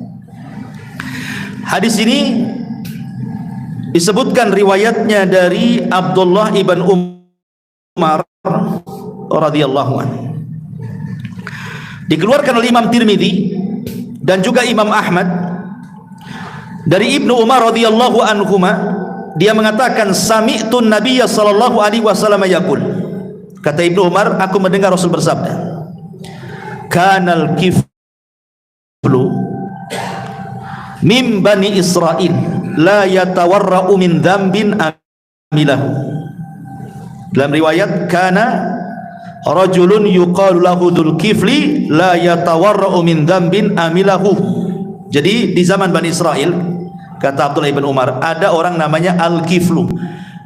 hadis ini disebutkan riwayatnya dari Abdullah ibn Umar radhiyallahu anhu. Dikeluarkan oleh Imam Tirmidzi dan juga Imam Ahmad dari Ibnu Umar radhiyallahu anhuma. Dia mengatakan sami'tun nabiyya sallallahu alaihi wasallam yaqul. Kata Ibnu Umar, aku mendengar Rasul bersabda, kanal kiflu min bani Israil la yatawarra'u min dzambin amilahu. Dalam riwayat kana rajulun yuqalu lahu Dzulkifli la yatawarra'u min dzambin amilahu. Jadi di zaman Bani Israel, kata Abdullah ibn Umar, ada orang namanya Al-Kiflu.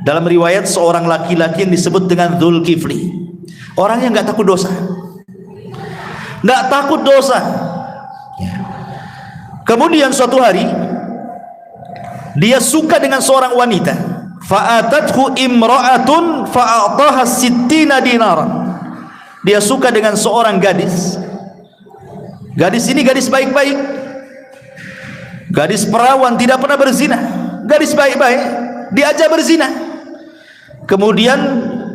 Dalam riwayat seorang laki-laki yang disebut dengan Dzulkifli. Orangnya enggak takut dosa. Enggak takut dosa. Kemudian suatu hari dia suka dengan seorang wanita. Fa'atathu imra'atun fa'ataha sittina dinara. Dia suka dengan seorang gadis. Gadis ini gadis baik-baik, gadis perawan, tidak pernah berzina, gadis baik-baik, diajak berzina. Kemudian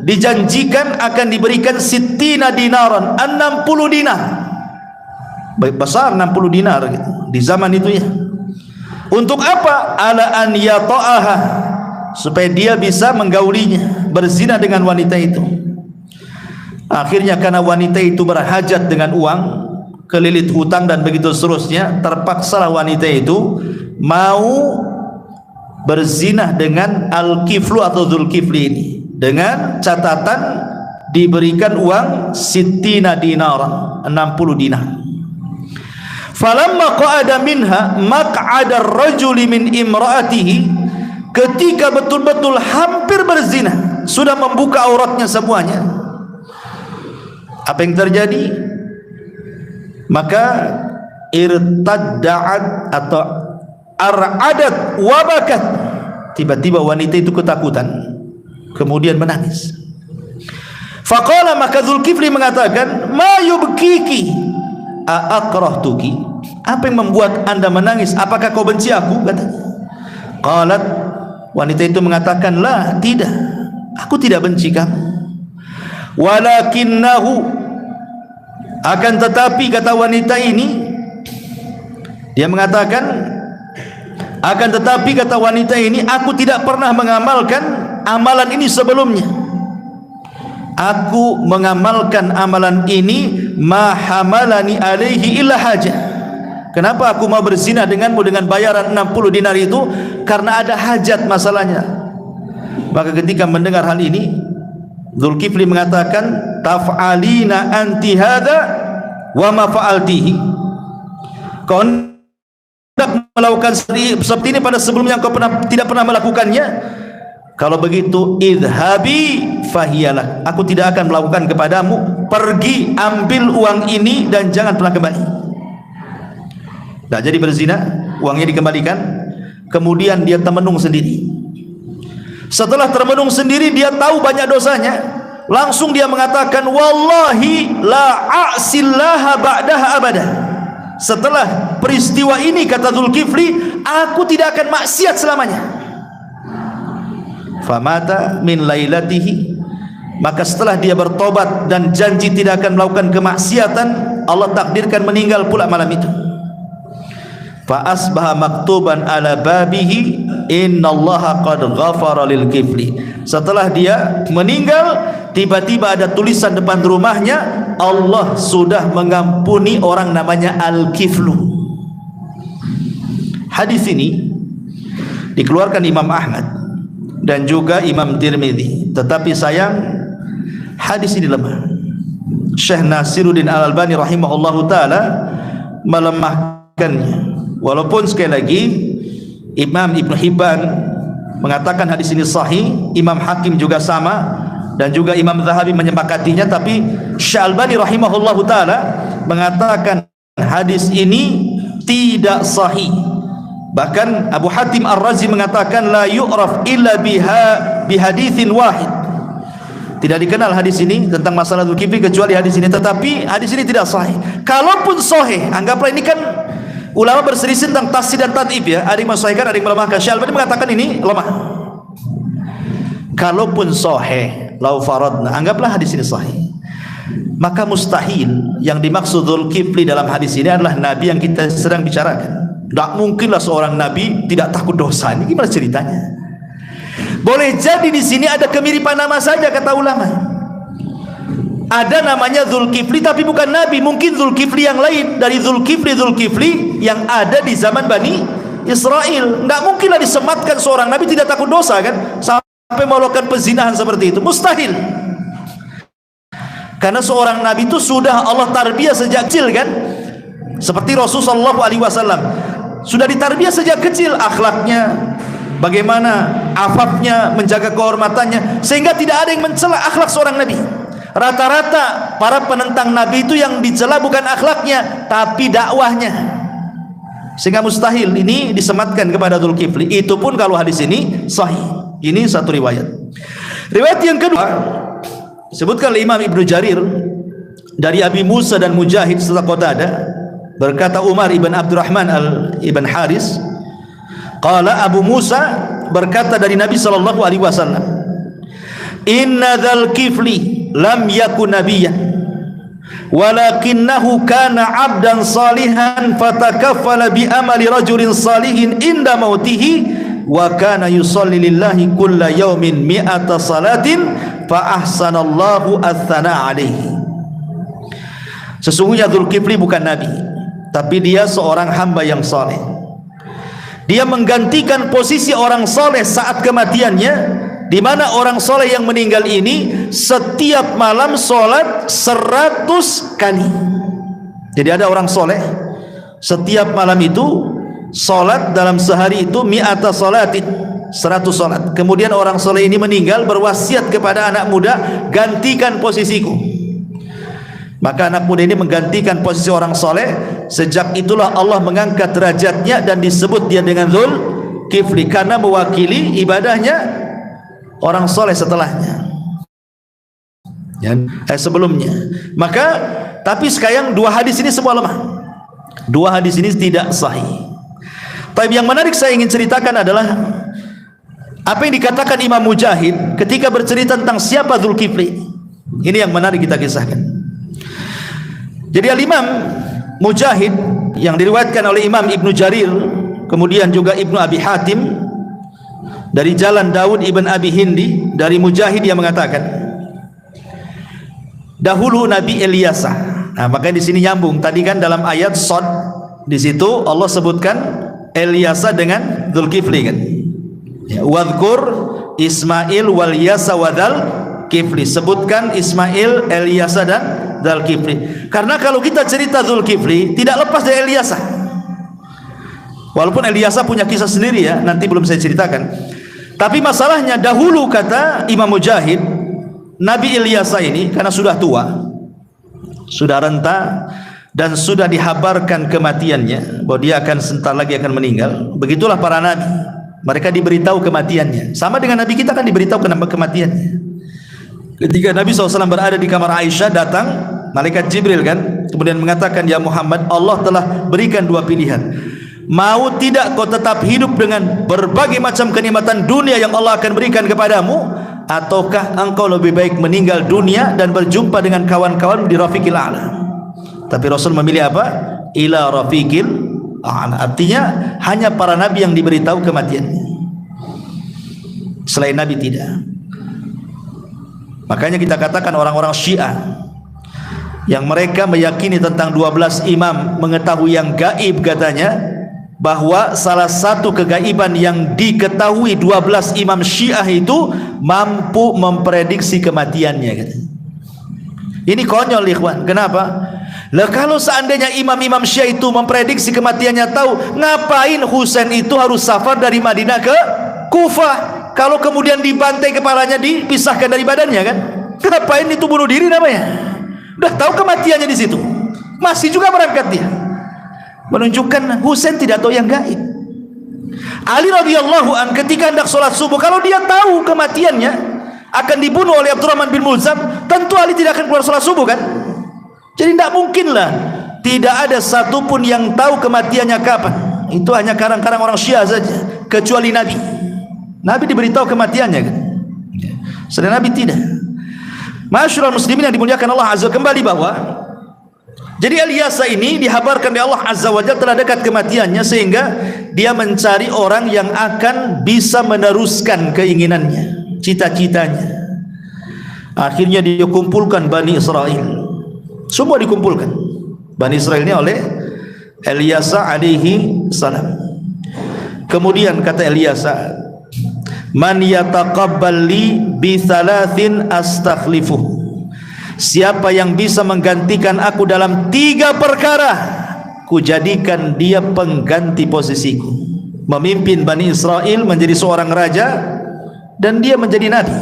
dijanjikan akan diberikan sittina dinaran, 60 dinar. Baik besar 60 dinar gitu di zaman itu ya. Untuk apa? Ala an yata'aha, supaya dia bisa menggaulinya, berzina dengan wanita itu. Akhirnya karena wanita itu berhajat dengan uang, kelilit hutang dan begitu seterusnya, terpaksalah wanita itu mau berzina dengan Al-Kiflu atau Dzulkifli ini, dengan catatan diberikan uang sittina dinaran, 60 dinar. Falamma qa'ada minha maq'ada ar-rajuli min imra'atihi, ketika betul-betul hampir berzina, sudah membuka auratnya semuanya, apa yang terjadi? Maka irtadda'at atau ar'adat wabakat, tiba-tiba wanita itu ketakutan, kemudian menangis. Faqala, maka Dzulkifli mengatakan, ma yubkiki a'akrahtuki, apa yang membuat anda menangis? Apakah kau benci aku? Katanya. Qalat, wanita itu mengatakan, la, tidak, aku tidak benci kamu. Walakinnahu, akan tetapi, kata wanita ini, dia mengatakan, akan tetapi, kata wanita ini, aku tidak pernah mengamalkan amalan ini sebelumnya. Aku mengamalkan amalan ini ma hamalani alaihi illa haja. Kenapa aku mau berzina denganmu dengan bayaran 60 dinar itu? Karena ada hajat masalahnya. Maka ketika mendengar hal ini, Dzulkifli mengatakan, taf'alina anti hadza wa ma fa'altihi, kau hendak melakukan seperti ini pada sebelumnya kau tidak pernah melakukannya. Kalau begitu, idhabi fahiyalak, aku tidak akan melakukan kepadamu, pergi ambil uang ini dan jangan pernah kembali. Nah, jadi berzina, uangnya dikembalikan, kemudian dia termenung sendiri. Setelah termenung sendiri, dia tahu banyak dosanya, langsung dia mengatakan, wallahi la a'sillaha ba'daha abada. Setelah peristiwa ini, kata Dzulkifli, aku tidak akan maksiat selamanya. Famata min lailatihi, maka setelah dia bertobat dan janji tidak akan melakukan kemaksiatan, Allah takdirkan meninggal pula malam itu. Fa asbaha maktuban ala babihi innallaha qad ghafara lil kifli. Setelah dia meninggal, tiba-tiba ada tulisan depan rumahnya, Allah sudah mengampuni orang namanya Al-Kiflu. Hadis ini dikeluarkan Imam Ahmad dan juga Imam Tirmidzi, tetapi sayang hadis ini lemah. Syekh Nasiruddin Al-Albani rahimahullahu taala melemahkannya. Walaupun sekali lagi Imam Ibn Hibban mengatakan hadis ini sahih, Imam Hakim juga sama, dan juga Imam Zahabi menyepakatinya, tapi Syekh Al-Albani rahimahullahu taala mengatakan hadis ini tidak sahih. Bahkan Abu Hatim Ar-Razi mengatakan la yu'raf illa bihaditsin wahid. Tidak dikenal hadis ini tentang masalah Dzulkifli kecuali hadis ini, tetapi hadis ini tidak sahih. Kalaupun sahih, anggaplah ini kan ulama berselisih tentang tashdid dan tad'if ya, ada yang mensahihkan, ada yang melemahkan. Syekh Al-Albani mengatakan ini lemah. Kalaupun sahih, lau faradna, anggaplah hadis ini sahih, maka mustahil yang dimaksud Dzulkifli dalam hadis ini adalah nabi yang kita sedang bicarakan. Tak mungkinlah seorang nabi tidak takut dosa. Ini gimana ceritanya? Boleh jadi di sini ada kemiripan nama saja, kata ulama. Ada namanya Dzulkifli tapi bukan nabi, mungkin Dzulkifli yang lain dari Dzulkifli yang ada di zaman Bani Israel. Enggak mungkinlah disematkan seorang nabi tidak takut dosa kan, sampai melakukan pezinahan seperti itu. Mustahil. Karena seorang nabi itu sudah Allah tarbiyah sejak kecil kan, seperti Rasulullah SAW sudah ditarbiyah sejak kecil, akhlaknya bagaimana, afafnya, menjaga kehormatannya, sehingga tidak ada yang mencela akhlak seorang nabi. Rata-rata para penentang nabi itu yang dicela bukan akhlaknya tapi dakwahnya, sehingga mustahil ini disematkan kepada Dzulkifli. Itu pun kalau hadis ini sahih. Ini satu riwayat. Riwayat yang kedua sebutkan oleh Imam Ibnu Jarir dari Abi Musa dan Mujahid serta Qatadah, berkata Umar ibn Abdurrahman ibn Haris, qala Abu Musa berkata dari Nabi sallallahu alaihi wasallam, inna dzal kifli lam yakun nabiyyan walakinnahu kana 'abdan salihan fatakaffala bi amali rajulin salihin inda mautihi wa kana yusalli lillahi kulla yaumin mi'ata salatin fa ahsanallahu ats-tsana 'alaihi. Sesungguhnya Dzulkifli bukan nabi, tapi dia seorang hamba yang saleh. Dia menggantikan posisi orang saleh saat kematiannya, di mana orang soleh yang meninggal ini setiap malam solat 100 kali. Jadi ada orang soleh setiap malam itu solat, dalam sehari itu mi'ata salatin, 100 solat. Kemudian orang soleh ini meninggal berwasiat kepada anak muda, gantikan posisiku. Maka anak muda ini menggantikan posisi orang soleh. Sejak itulah Allah mengangkat derajatnya dan disebut dia dengan Dzulkifli, karena mewakili ibadahnya orang soleh setelahnya, sebelumnya. Maka tapi sekarang dua hadis ini semua lemah. Dua hadis ini tidak sahih. Tapi yang menarik saya ingin ceritakan adalah apa yang dikatakan Imam Mujahid ketika bercerita tentang siapa Dzulkifli. Ini yang menarik kita kisahkan. Jadi Al-Imam Mujahid yang diriwayatkan oleh Imam Ibnu Jarir, kemudian juga Ibnu Abi Hatim, dari jalan Daud ibn Abi Hindi, dari Mujahid yang mengatakan dahulu Nabi Ilyasa. Nah, makanya di sini nyambung. Tadi kan dalam ayat Shad, di situ Allah sebutkan Ilyasa dengan Dzulkifli kan. Ya, wadhkur Ismail wal Yasa wa Dzulkifli. Sebutkan Ismail, Ilyasa dan Dzulkifli. Karena kalau kita cerita Dzulkifli tidak lepas dari Ilyasa. Walaupun Ilyasa punya kisah sendiri ya, nanti belum saya ceritakan. Tapi masalahnya dahulu kata Imam Mujahid, Nabi Ilyasa ini karena sudah tua, sudah renta, dan sudah dihabarkan kematiannya, bahwa dia akan sebentar lagi akan meninggal. Begitulah para nabi, mereka diberitahu kematiannya. Sama dengan Nabi kita kan diberitahu kematiannya. Ketika Nabi SAW berada di kamar Aisyah, datang malaikat Jibril kan, kemudian mengatakan, ya Muhammad, Allah telah berikan dua pilihan. Mau tidak kau tetap hidup dengan berbagai macam kenikmatan dunia yang Allah akan berikan kepadamu, ataukah engkau lebih baik meninggal dunia dan berjumpa dengan kawan-kawan di Rafiqil A'la? Tapi Rasul memilih apa? Ila Rafiqil A'la. Artinya hanya para nabi yang diberitahu kematiannya, selain Nabi tidak. Makanya kita katakan orang-orang Syiah yang mereka meyakini tentang 12 imam, mengetahui yang gaib katanya, bahwa salah satu kegaiban yang diketahui 12 imam Syiah itu mampu memprediksi kematiannya katanya. Ini konyol ikhwan. Kenapa? Lah kalau seandainya imam-imam Syiah itu memprediksi kematiannya tahu, ngapain Husain itu harus safar dari Madinah ke Kufah? Kalau kemudian dibantai kepalanya, dipisahkan dari badannya kan? Ngapain itu bunuh diri namanya? Udah tahu kematiannya di situ, masih juga berangkat dia. Menunjukkan Husain tidak tahu yang gaib. Ali radhiyallahu an ketika hendak sholat subuh, kalau dia tahu kematiannya akan dibunuh oleh Abdurrahman bin Mulzam, tentu Ali tidak akan keluar sholat subuh kan? Jadi tidak mungkinlah, tidak ada satupun yang tahu kematiannya kapan. Itu hanya karang-karang orang Syiah saja, kecuali Nabi. Nabi diberitahu kematiannya kan? Sedangkan Nabi tidak. Masyarul muslimin yang dimuliakan Allah Azza, kembali bahwa jadi Ilyasa ini dihabarkan oleh Allah Azza wa Jalla telah dekat kematiannya, sehingga dia mencari orang yang akan bisa meneruskan keinginannya, cita-citanya. Akhirnya dia kumpulkan Bani Israel. Semua dikumpulkan Bani Israel ini oleh Ilyasa alaihi salam. Kemudian kata Ilyasa, man yataqabbal li bi thalathin astakhlifuh. Siapa yang bisa menggantikan aku dalam 3 perkara, ku jadikan dia pengganti posisiku. Memimpin Bani Israel, menjadi seorang raja, dan dia menjadi nabi.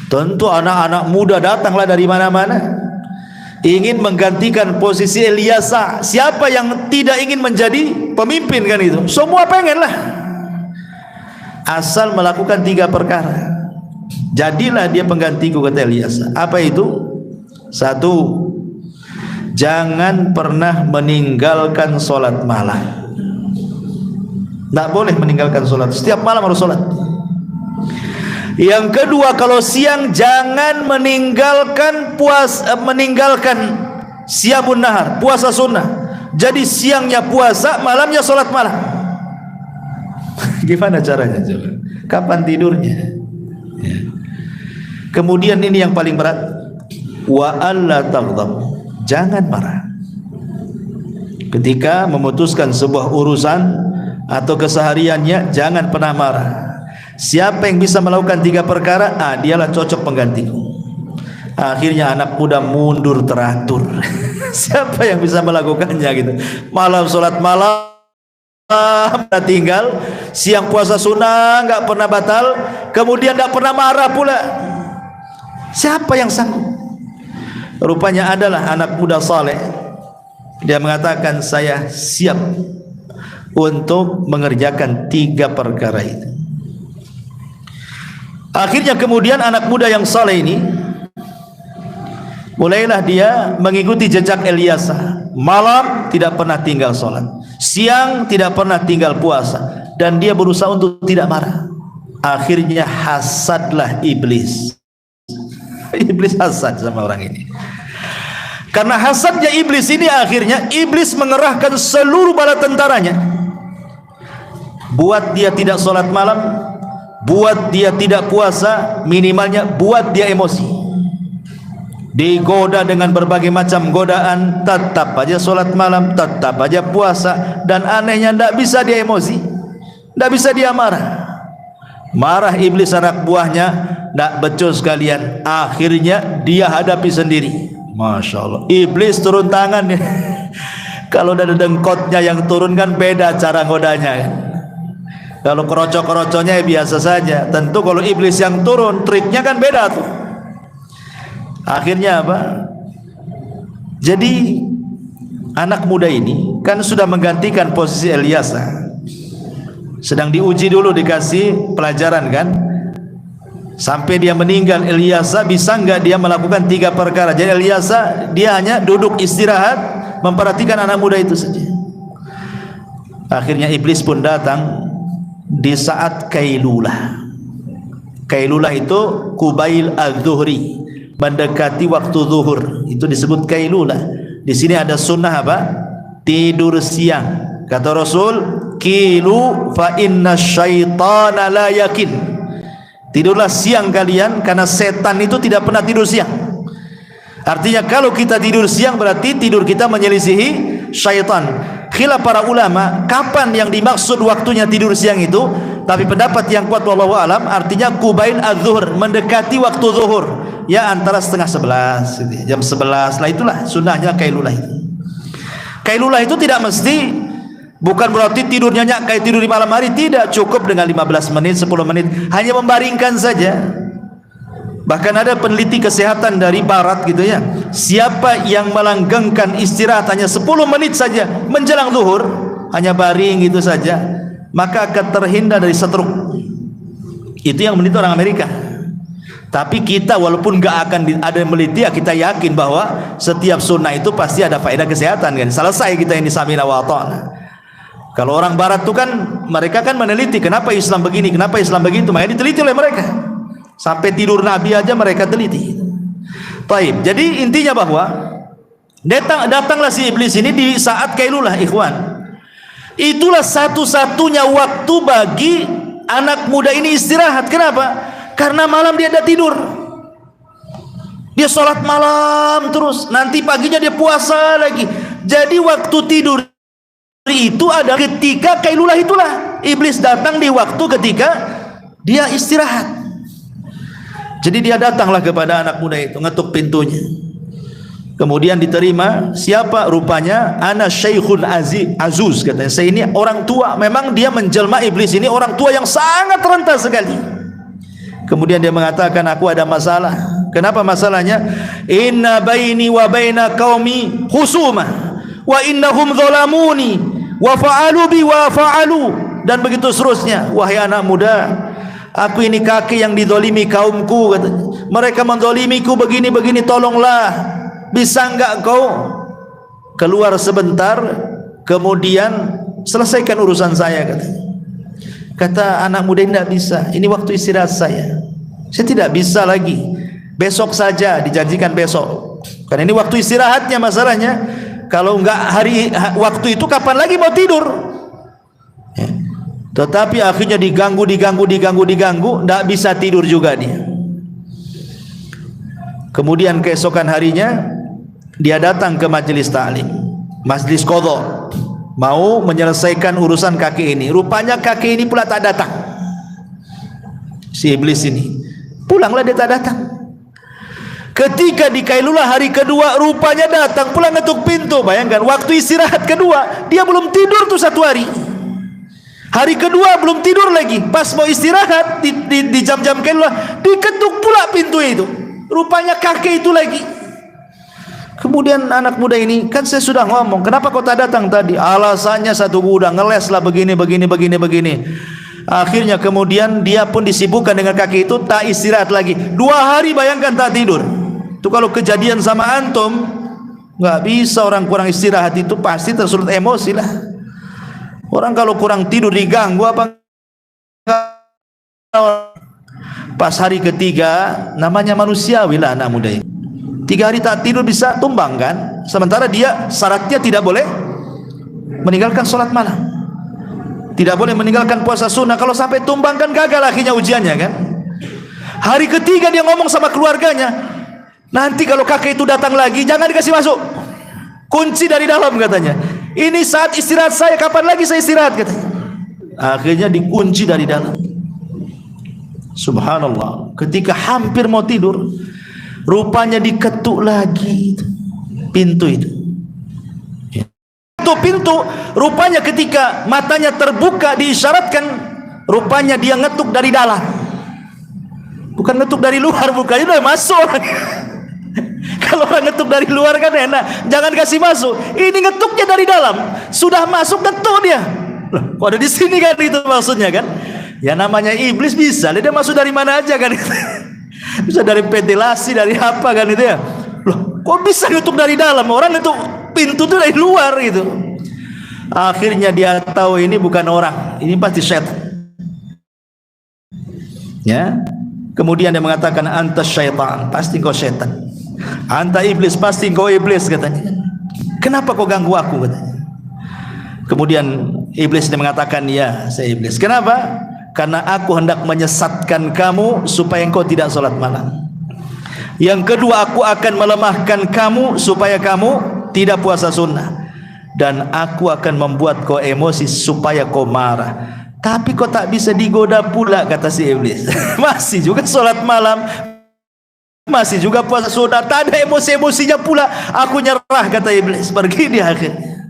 Tentu anak-anak muda datanglah dari mana-mana, ingin menggantikan posisi Ilyasa. Siapa yang tidak ingin menjadi pemimpin kan itu? Semua pengenlah, asal melakukan 3 perkara, jadilah dia penggantiku, kata Ilyasa. Apa itu? 1, jangan pernah meninggalkan sholat malam. Tidak boleh meninggalkan sholat, setiap malam harus sholat. Yang kedua, kalau siang jangan meninggalkan siamun nahar, puasa sunnah. Jadi siangnya puasa, malamnya sholat malam. Gimana caranya coba? Kapan tidurnya? Ya. Kemudian ini yang paling berat, wa alla taghdab, jangan marah ketika memutuskan sebuah urusan atau kesehariannya. Jangan pernah marah. Siapa yang bisa melakukan 3 perkara, dialah cocok penggantiku. Akhirnya anak muda mundur teratur. Siapa yang bisa melakukannya gitu? Malam sholat malam tinggal, siang puasa sunnah nggak pernah batal, kemudian nggak pernah marah pula. Siapa yang sanggup? Rupanya adalah anak muda saleh. Dia mengatakan, saya siap untuk mengerjakan 3 perkara itu. Akhirnya kemudian anak muda yang saleh ini mulailah dia mengikuti jejak Ilyasa. Malam tidak pernah tinggal sholat, siang tidak pernah tinggal puasa, dan dia berusaha untuk tidak marah. Akhirnya hasadlah iblis. Iblis hasad sama orang ini. Karena hasadnya iblis ini, akhirnya iblis mengerahkan seluruh bala tentaranya, buat dia tidak sholat malam, buat dia tidak puasa, minimalnya buat dia emosi. Digoda dengan berbagai macam godaan, tetap aja sholat malam, tetap aja puasa, dan anehnya tidak bisa dia emosi, tidak bisa dia marah. Marah iblis anak buahnya, tidak becus kalian. Akhirnya dia hadapi sendiri. Masya Allah, iblis turun tangan. Kalau ada dengkotnya yang turun kan beda cara godanya. Kalau kerocok-kerocoknya biasa saja. Tentu kalau iblis yang turun, triknya kan beda tuh. Akhirnya apa? Jadi anak muda ini kan sudah menggantikan posisi Ilyasa. Sedang diuji dulu, dikasih pelajaran kan. Sampai dia meninggal, Ilyasa bisa enggak dia melakukan 3 perkara. Jadi Ilyasa dia hanya duduk istirahat, memperhatikan anak muda itu saja. Akhirnya iblis pun datang di saat kailulah. Kailulah itu kubail az-zuhri, mendekati waktu zuhur, itu disebut kailulah. Di sini ada sunnah apa? Tidur siang. Kata Rasul, kilu fa inna syaitana la yakin. Tidurlah siang kalian, karena setan itu tidak pernah tidur siang. Artinya kalau kita tidur siang berarti tidur kita menyelisihi syaitan. Khilaf para ulama kapan yang dimaksud waktunya tidur siang itu, tapi pendapat yang kuat wallahu alam artinya kubail az-zuhur, mendekati waktu zuhur, ya antara 10:30 gitu, jam 11 lah, itulah sunnahnya kailulah itu. Kailulah itu tidak mesti, bukan berarti tidurnya kayak tidur di malam hari, tidak, cukup dengan 15 menit, 10 menit, hanya membaringkan saja. Bahkan ada peneliti kesehatan dari barat gitu ya, siapa yang melanggengkan istirahat hanya 10 menit saja menjelang zuhur, hanya baring gitu saja, maka akan terhindar dari stroke. Itu yang meneliti orang Amerika. Tapi kita walaupun gak akan ada yang meneliti, ya kita yakin bahwa setiap sunnah itu pasti ada faedah kesehatan kan. Selesai kita ini samina wa ta'ala. Kalau orang barat itu kan mereka kan meneliti kenapa Islam begini, kenapa Islam begitu, makanya diteliti oleh mereka. Sampai tidur Nabi aja mereka teliti. Taib. Jadi intinya bahwa datanglah si iblis ini di saat kailulah, ikhwan. Itulah satu-satunya waktu bagi anak muda ini istirahat. Kenapa? Karena malam dia tidak tidur. Dia sholat malam terus, nanti paginya dia puasa lagi. Jadi waktu tidur itu ada ketika kailulah, itulah iblis datang di waktu ketika dia istirahat. Jadi dia datanglah kepada anak muda itu, ngetuk pintunya. Kemudian diterima. Siapa? Rupanya ana syaikhun azuz, katanya, saya ini orang tua. Memang dia menjelma iblis ini orang tua yang sangat renta sekali. Kemudian dia mengatakan, aku ada masalah. Kenapa masalahnya? Inna baini wa baina qaumi khusumah wa innahum zalamuni wa fa'alu bi wa fa'alu, dan begitu seterusnya. Wahai anak muda, aku ini kakek yang dizalimi kaumku, katanya. Mereka menzalimiku begini-begini, tolonglah. Bisa enggak kau keluar sebentar, kemudian selesaikan urusan saya, katanya. Kata anak muda, tidak bisa, ini waktu istirahat saya. Saya tidak bisa lagi. Besok saja, dijanjikan besok. Karena ini waktu istirahatnya masalahnya. Kalau enggak waktu itu kapan lagi mau tidur? Ya. Tetapi akhirnya diganggu, enggak bisa tidur juga dia. Kemudian keesokan harinya dia datang ke majelis ta'lim, majelis qadha, mau menyelesaikan urusan kakek ini. Rupanya kakek ini pula tak datang. Si iblis ini pulanglah, dia tak datang. Ketika di Kailulah hari kedua, rupanya datang pula, ngetuk pintu. Bayangkan, waktu istirahat kedua dia belum tidur tuh 1 hari. Hari kedua belum tidur lagi. Pas mau istirahat di jam-jam Kailulah, diketuk pula pintu itu. Rupanya kakek itu lagi. Kemudian anak muda ini, kan saya sudah ngomong, kenapa kau tak datang tadi? Alasannya satu gudang, ngeles lah begini. Akhirnya kemudian dia pun disibukkan dengan kakek itu, tak istirahat lagi. 2 hari bayangkan tak tidur. Itu kalau kejadian sama antum, nggak bisa orang kurang istirahat itu pasti tersulut emosi lah. Orang kalau kurang tidur diganggu apa? Pas hari ketiga, namanya manusiawi lah anak muda ini. 3 hari tak tidur bisa tumbang kan? Sementara dia syaratnya tidak boleh meninggalkan sholat malam, tidak boleh meninggalkan puasa sunnah. Kalau sampai tumbang kan gagal akhirnya ujiannya kan. Hari ketiga dia ngomong sama keluarganya, nanti kalau kakek itu datang lagi jangan dikasih masuk, kunci dari dalam katanya. Ini saat istirahat saya, kapan lagi saya istirahat katanya. Akhirnya dikunci dari dalam. Subhanallah, ketika hampir mau tidur, rupanya diketuk lagi pintu itu. Pintu rupanya ketika matanya terbuka diisyaratkan, rupanya dia ngetuk dari dalam, bukan ngetuk dari luar. Bukannya udah masuk. Kalau orang ngetuk dari luar kan enak, jangan kasih masuk. Ini ngetuknya dari dalam, sudah masuk ngetuk dia. Loh, kok ada di sini kan, itu maksudnya kan? Ya namanya iblis bisa, dia masuk dari mana aja kan? Bisa dari ventilasi, dari apa kan itu ya. Loh, kok bisa ngetuk dari dalam? Orang ngetuk pintu itu dari luar gitu. Akhirnya dia tahu ini bukan orang, ini pasti setan. Ya. Kemudian dia mengatakan, anta syaitan, pasti kau setan. Anta iblis, pasti kau iblis katanya. Kenapa kau ganggu aku katanya. Kemudian iblis dia mengatakan, ya saya iblis. Kenapa? Karena aku hendak menyesatkan kamu supaya engkau tidak sholat malam. Yang kedua, aku akan melemahkan kamu supaya kamu tidak puasa sunnah. Dan aku akan membuat kau emosi supaya kau marah. Tapi kau tak bisa digoda pula, kata si iblis. Masih juga sholat malam, masih juga puasa sunnah, tak ada emosi-emosinya pula. Aku nyerah, kata iblis. Pergi dia akhirnya.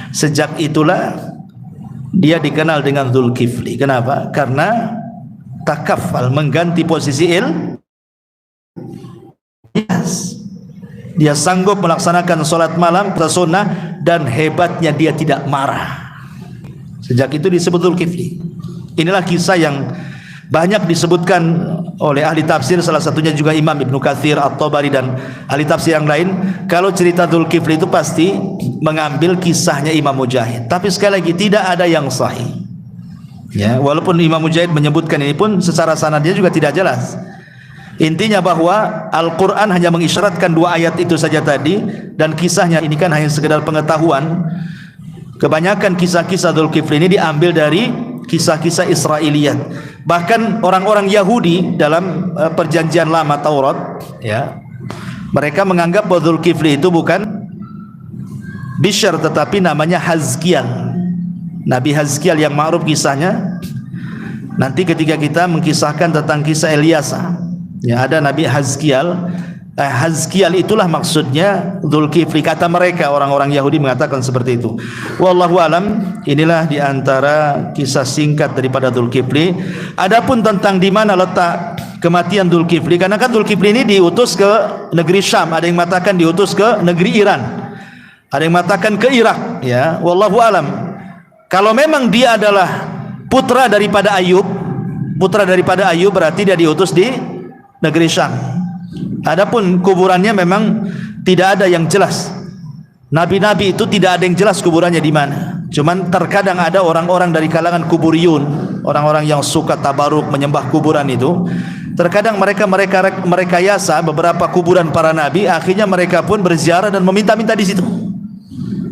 Sejak itulah dia dikenal dengan Dzulkifli. Kenapa? Karena takafal, mengganti posisi dia sanggup melaksanakan sholat malam sunnah, dan hebatnya dia tidak marah. Sejak itu disebut Dzulkifli. Inilah kisah yang banyak disebutkan oleh ahli tafsir, salah satunya juga Imam Ibnu Katsir, At-Tabari, dan ahli tafsir yang lain. Kalau cerita Dzulkifli itu pasti mengambil kisahnya Imam Mujahid. Tapi sekali lagi tidak ada yang sahih. Ya, walaupun Imam Mujahid menyebutkan ini pun secara sanadnya juga tidak jelas. Intinya bahwa Al-Quran hanya mengisyaratkan 2 ayat itu saja tadi, dan kisahnya ini kan hanya sekedar pengetahuan. Kebanyakan kisah-kisah Dzulkifli ini diambil dari kisah-kisah Israiliyat. Bahkan orang-orang Yahudi dalam perjanjian lama Taurat, ya, mereka menganggap bahwa Dzulkifli itu bukan Bishr, tetapi namanya Hazkiel. Nabi Hazkiel yang ma'ruf kisahnya. Nanti ketika kita mengkisahkan tentang kisah Ilyasa, ya, ada Nabi Hazkiel. Hazkiel itulah maksudnya Dzulkifli, kata mereka. Orang-orang Yahudi mengatakan seperti itu. Wallahu alam. Inilah diantara kisah singkat daripada Dzulkifli. Adapun tentang di mana letak kematian Dzulkifli, karena kan Dzulkifli ini diutus ke negeri Syam, ada yang mengatakan diutus ke negeri Iran, ada yang mengatakan ke Irak, ya. Wallahu alam. Kalau memang dia adalah putra daripada Ayub berarti dia diutus di negeri Syam. Adapun kuburannya memang tidak ada yang jelas. Nabi-nabi itu tidak ada yang jelas kuburannya di mana. Cuman terkadang ada orang-orang dari kalangan kuburiyun, orang-orang yang suka tabaruk, menyembah kuburan itu. Terkadang mereka yasa beberapa kuburan para nabi, akhirnya mereka pun berziarah dan meminta-minta di situ.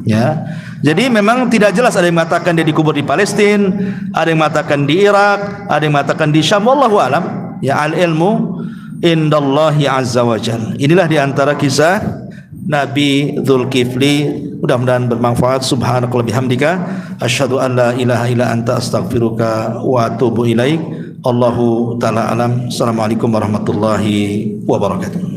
Ya. Jadi memang tidak jelas, ada yang mengatakan dia dikubur di Palestina, ada yang mengatakan di Irak, ada yang mengatakan di Syam, wallahu alam. Ya, al ilmu indallahi azza wajalla. Inilah di antara kisah Nabi Dzulkifli. Mudah-mudahan bermanfaat. Subhanakallahumma bihamdika asyhadu an la ilaha illa anta astaghfiruka wa atubu ilaik. Allahu taala alam. Assalamualaikum warahmatullahi wabarakatuh.